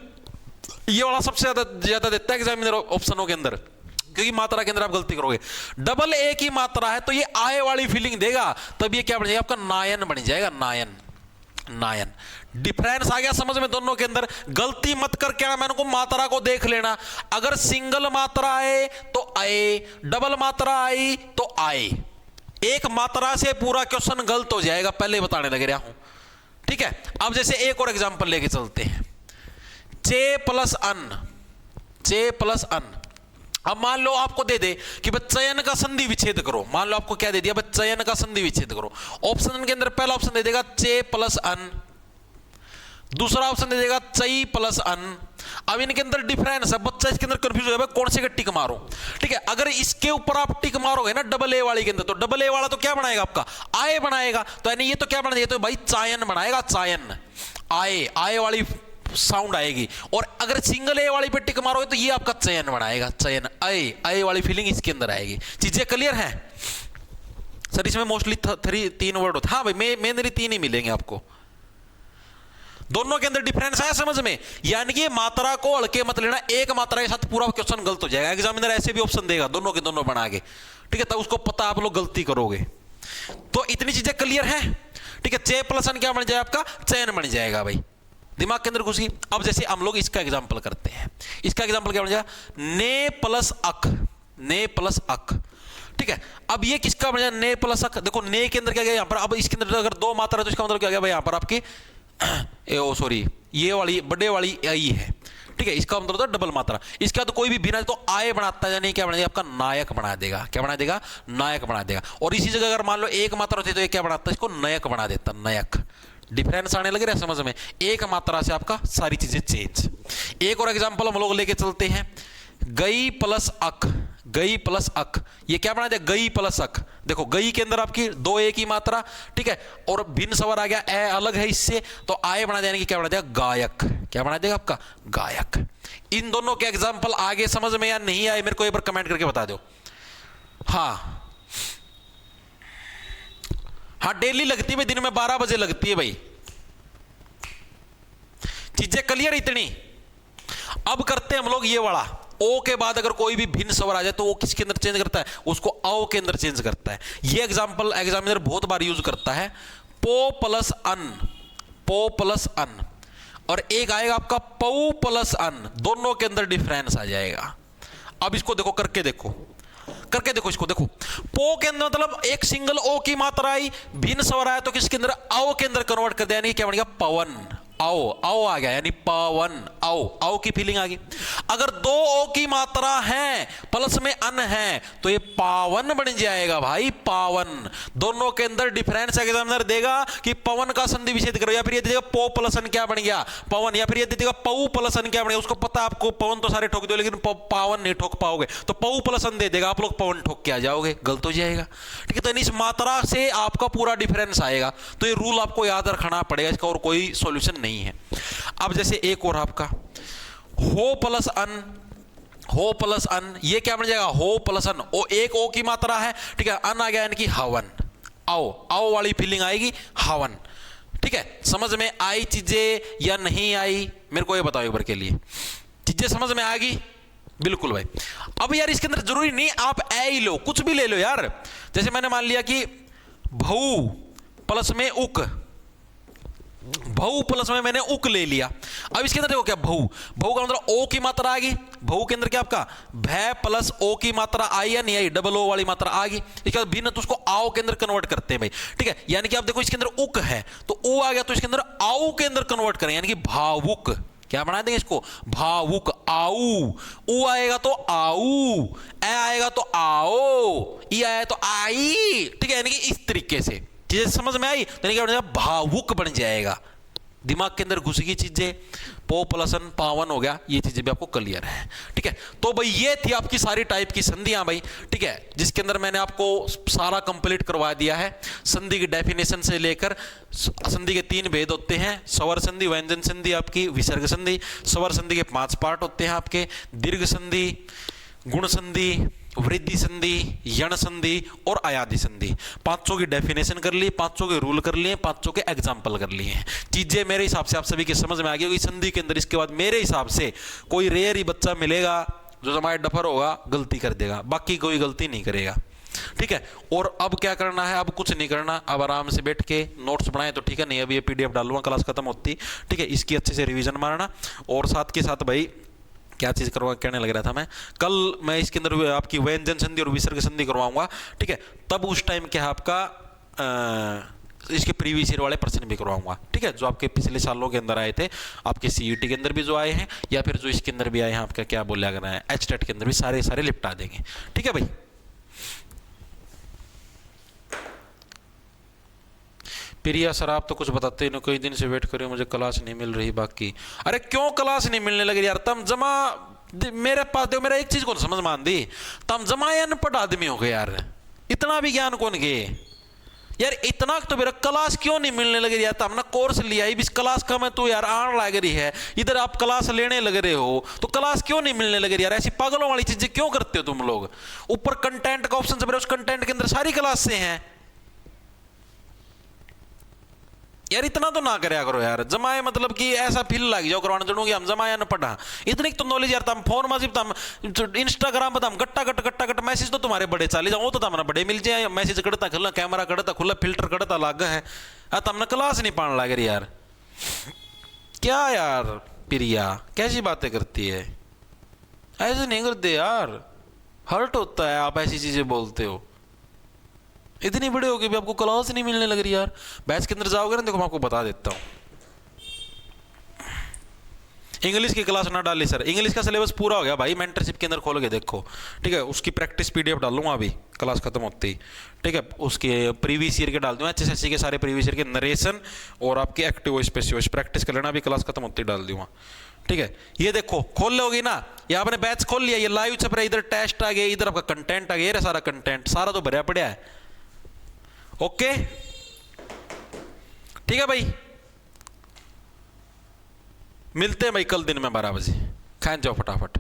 ये वाला सबसे ज्यादा देता है एग्जामिनर ऑप्शनों के अंदर, क्योंकि मात्रा के अंदर आप गलती करोगे। डबल ए की मात्रा है तो ये आय वाली फीलिंग देगा, तब ये क्या बन जाएगा आपका, नायन बन जाएगा, नायन, नायन। डिफरेंस आ गया समझ में दोनों के अंदर। गलती मत करके आना, मैंने को मात्रा को देख लेना। अगर सिंगल मात्रा आए तो आए, डबल मात्रा आई तो आए। एक मात्रा से पूरा क्वेश्चन गलत हो जाएगा, पहले बताने लग रहा हूं। ठीक है, अब जैसे एक और एग्जांपल लेके चलते हैं, चे प्लस अन, चे प्लस अन। अब मान लो आपको दे दे कि चयन का संधि विच्छेद करो, मान लो आपको क्या दे दिया, चयन का संधि विच्छेद करो। ऑप्शन के अंदर पहला ऑप्शन दे देगा चे प्लस अन, दूसरा ऑप्शन दे देगा चई प्लस अन। अब इनके अंदर डिफरेंस है, बच्चा इसके अंदर कंफ्यूज हो जाएगा कौन से का टिक मारो। ठीक है, अगर इसके ऊपर आप टिक मारोगे ना डबल ए वाली के अंदर, तो डबल ए वाला तो क्या बनाएगा आपका, आय बनाएगा। तो यानी ये तो क्या बनाएगा, तो भाई चायन बनाएगा, चायन, आय, आय वाली साउंड आएगी। और अगर सिंगल ए वाली पे टिक मारोगे तो ये आपका चयन बनाएगा, चयन, अय, अय वाली फीलिंग इसके अंदर आएगी। चीजें क्लियर है सर? इसमें मोस्टली तीन वर्ड होता है। हाँ भाई, मेनली तीन ही मिलेंगे आपको। दोनों के अंदर डिफरेंस आया समझ में, यानी कि मात्रा को हल्के मत लेना, एक मात्रा के साथ पूरा क्वेश्चन गलत हो जाएगा। एग्जामिनर ऐसे भी ऑप्शन देगा दोनों के दोनों बना के, ठीक है, तब उसको पता आप लोग गलती करोगे। तो इतनी चीजें क्लियर है। ठीक है, चे प्लस अन क्या बन जाएगा आपका, चयन बन जाएगा भाई, दिमाग के अंदर घुस गई। अब जैसे हम लोग इसका एग्जांपल करते हैं, इसका एग्जांपल क्या बन जाएगा, ने प्लस अक, ने प्लस अक। ठीक है, अब ये किसका बन जाएगा, ने प्लस अक। देखो ने के अंदर क्या गया यहाँ पर, अब इसके अंदर अगर दो मात्रा है तो इसका मतलब क्या गया भाई, यहाँ पर आपकी ओ सॉरी ये वाली बड़े वाली आई है। ठीक है, इसका मतलब होता है डबल मात्रा। इसका तो कोई भी बिना तो आय बनाता है, यानी क्या बना देगा आपका, नायक बना देगा। क्या बना देगा, नायक बना देगा। और इसी जगह अगर मान लो एक मात्रा होती तो ये क्या बनाता है, इसको नयक बना देता, नयक। डिफरेंस आने लग रहा है समझ में, एक मात्रा से आपका सारी चीजें चेंज। एक और एग्जांपल हम लोग लेके चलते हैं, गई प्लस अक, गई प्लस अक। ये क्या बना दिया, गई प्लस अक। देखो गई के अंदर आपकी दो ए की मात्रा, ठीक है, और भिन्न स्वर आ गया, ए अलग है इससे, तो आय बना देने की क्या बना दिया, गायक। क्या बना देगा आपका, गायक। इन दोनों के एग्जांपल आगे समझ में या नहीं आए मेरे को एक बार कमेंट करके बता दो। हाँ हाँ, डेली लगती है भाई, दिन में 12 बजे लगती है भाई। चीजें क्लियर इतनी। अब करते हैं हम लोग ये वाला, ओ के बाद अगर कोई भी भिन्न स्वर आ जाए तो वो किसके अंदर चेंज करता है, उसको औ के अंदर चेंज करता है। ये एग्जांपल एग्जामिनर बहुत बार यूज करता है, पो प्लस अन, पो प्लस अन, और एक आएगा आपका पौ प्लस अन, दोनों के अंदर डिफरेंस आ जाएगा। अब इसको देखो, करके देखो, करके देखो इसको। देखो पो के अंदर मतलब एक सिंगल ओ की मात्रा आई, भिन्न स्वर आया तो किसके अंदर, औ के अंदर कन्वर्ट कर दिया, यानी क्या बन गया, पवन, आओ, आओ आ गया, यानी पवन, आओ, आओ की फीलिंग आ गई। अगर दो ओ की मात्रा है प्लस में अन है तो ये पावन बन जाएगा भाई, पावन। दोनों के अंदर डिफरेंस एग्जामिनर देगा कि पवन का संधि विच्छेद करो, या फिर ये देगा पो प्लस अन क्या बन गया, पवन, या फिर ये देगा पऊ प्लस अन क्या बन गया। उसको पता आपको पवन तो सारे ठोक दो लेकिन पावन नहीं ठोक पाओगे, तो पऊ प्लस अन दे देगा, आप लोग पवन ठोक के आ जाओगे, गलत हो जाएगा। ठीक है, तो इस मात्रा से आपका पूरा डिफरेंस आएगा, तो ये रूल आपको याद रखना पड़ेगा, इसका और कोई सॉल्यूशन नहीं है। अब जैसे एक और आपका हो प्लस अन, हो प्लस अन, ये क्या बन जाएगा, हो प्लस अन, ओ एक ओ की मात्रा है, ठीक है, अन आ गया यानी कि हवन, आओ, आओ वाली फीलिंग आएगी, हवन। ठीक है, समझ में आई चीजें या नहीं आई, मेरे को ये बताओ एक बार के लिए, चीजें समझ में आ गई? बिल्कुल भाई। अब यार इसके अंदर जरूरी नहीं आप ए ही लो, कुछ भी ले लो यार। जैसे मैंने मान लिया कि भऊ प्लस में उक, भऊ प्लस में मैंने उक ले लिया। अब इसके अंदर देखो क्या, भऊ, भऊ का मतलब ओ की मात्रा आ गई, भऊ के अंदर क्या आपका भय प्लस ओ की मात्रा आई या नहीं आई, डबल ओ वाली मात्रा आ गई। इसके बाद भिन्न तो उसको आओ के अंदर कन्वर्ट करते हैं भाई। ठीक है, यानी कि आप देखो इसके अंदर उक है तो ओ आ गया, तो इसके अंदर आओ के अंदर कन्वर्ट करें, यानी कि भावुक, क्या बना देंगे इसको, भावुक, आऊ, ऊ आएगा तो आऊ, ए आएगा तो आओ, ई आएगा तो आई। ठीक है, यानी कि इस तरीके से चीजें समझ में आई, तो क्या बन जाएगा, भावुक बन जाएगा, दिमाग के अंदर घुस गई चीजें, पो प्लसन पावन हो गया, ये चीजें भी आपको क्लियर है। ठीक है, तो भाई ये थी आपकी सारी टाइप की संधियां भाई। ठीक है, जिसके अंदर मैंने आपको सारा कंप्लीट करवा दिया है, संधि की डेफिनेशन से लेकर, संधि के 3 भेद होते हैं, स्वर संधि, व्यंजन संधि, आपकी विसर्ग संधि। स्वर संधि के 5 पार्ट होते हैं आपके, दीर्घ संधि, गुण संधि, वृद्धि संधि, यण संधि और अयाधि संधि। 500 की डेफिनेशन कर ली, 500 के रूल कर लिए, 500 के एग्जाम्पल कर लिए हैं। चीजें मेरे हिसाब से आप सभी के समझ में आ गई होगी संधि के अंदर। इसके बाद मेरे हिसाब से कोई रेयर ही बच्चा मिलेगा जो हमारे डफर होगा, गलती कर देगा, बाकी कोई गलती नहीं करेगा। ठीक है, और अब क्या करना है, अब कुछ नहीं करना, अब आराम से बैठ के नोट्स बनाए तो ठीक है, नहीं अभी ये पीडीएफ डालूंगा, क्लास खत्म होती। ठीक है, इसकी अच्छे से रिवीजन मारना, और साथ के साथ भाई क्या चीज करवा कहने लग रहा था मैं, कल मैं इसके अंदर आपकी व्यंजन संधि और विसर्ग संधि करवाऊंगा। ठीक है, तब उस टाइम क्या है आपका इसके प्रीवियस ईयर वाले प्रश्न भी करवाऊंगा। ठीक है, जो आपके पिछले सालों के अंदर आए थे, आपके सीईटी के अंदर भी जो आए हैं, या फिर जो इसके अंदर भी आए हैं, आपका क्या बोला गया है एचटेट के अंदर भी, सारे सारे निपटा देंगे। ठीक है भाई, प्रिया सर आप तो कुछ बताते ही नहीं, कई दिन से वेट कर रहे हो, मुझे क्लास नहीं मिल रही। बाकी अरे क्यों क्लास नहीं मिलने लगी यार, तुम जमा मेरे पास देखो, मेरा एक चीज को समझ मान दी, तुम जमा अनपढ़ आदमी हो गए यार, इतना भी ज्ञान कौन गए यार, इतना तो मेरा क्लास क्यों नहीं मिलने लगे यार। तुमने कोर्स लिया इस क्लास का, मैं तो यार आने लग रही है, इधर आप क्लास लेने लग रहे हो तो क्लास क्यों नहीं मिलने लगे यार, ऐसी पागलों वाली चीजें क्यों करते हो तुम लोग। ऊपर कंटेंट का ऑप्शन सब, उस कंटेंट के अंदर सारी क्लास से हैं यार, इतना तो ना करया करो यार। जमाए मतलब कि ऐसा फील लग जाओ करवाने चढ़ू कि हम जमाया न पढ़ा, इतनी तो नॉलेज यार। तुम फोन में तुम इंस्टाग्राम पर गट्टा गट मैसेज तो तुम्हारे बड़े चाले जाओ, तो तुमने बड़े मिल जाए, मैसेज करता खुला, कैमरा करता खुला, फिल्टर करता अलग है, तुमने क्लास नहीं पाने लग रही यार। क्या यार प्रिया कैसी बातें करती है, ऐसे नहीं करते यार, हर्ट होता है आप ऐसी चीजें बोलते हो। इतनी बड़े हो गए भी आपको क्लास नहीं मिलने लग रही यार। बैच के अंदर जाओगे ना, देखो मैं आपको बता देता हूँ, इंग्लिश की क्लास ना डाली सर, इंग्लिश का सिलेबस पूरा हो गया भाई, मेंटरशिप के अंदर खोल के देखो। ठीक है, उसकी प्रैक्टिस पीडीएफ डालूंगा अभी क्लास खत्म होती ही। ठीक है, उसके प्रीवियस ईयर के डाल दूंगा, एचएसएससी के सारे प्रीवियस ईयर के नरेशन और आपके active voice passive voice practice कर लेना, अभी क्लास खत्म होती ही डाल दूंगा। ठीक है, ये देखो खोल लोगी ना, ये आपने बैच खोल लिया, ये लाइव छप रहा है, इधर टेस्ट आ गया, इधर आपका कंटेंट आ गया, सारा कंटेंट सारा तो भरा पड़ा है। ओके ठीक है भाई, मिलते हैं भाई कल दिन में 12 बजे, खान जाओ फटाफट।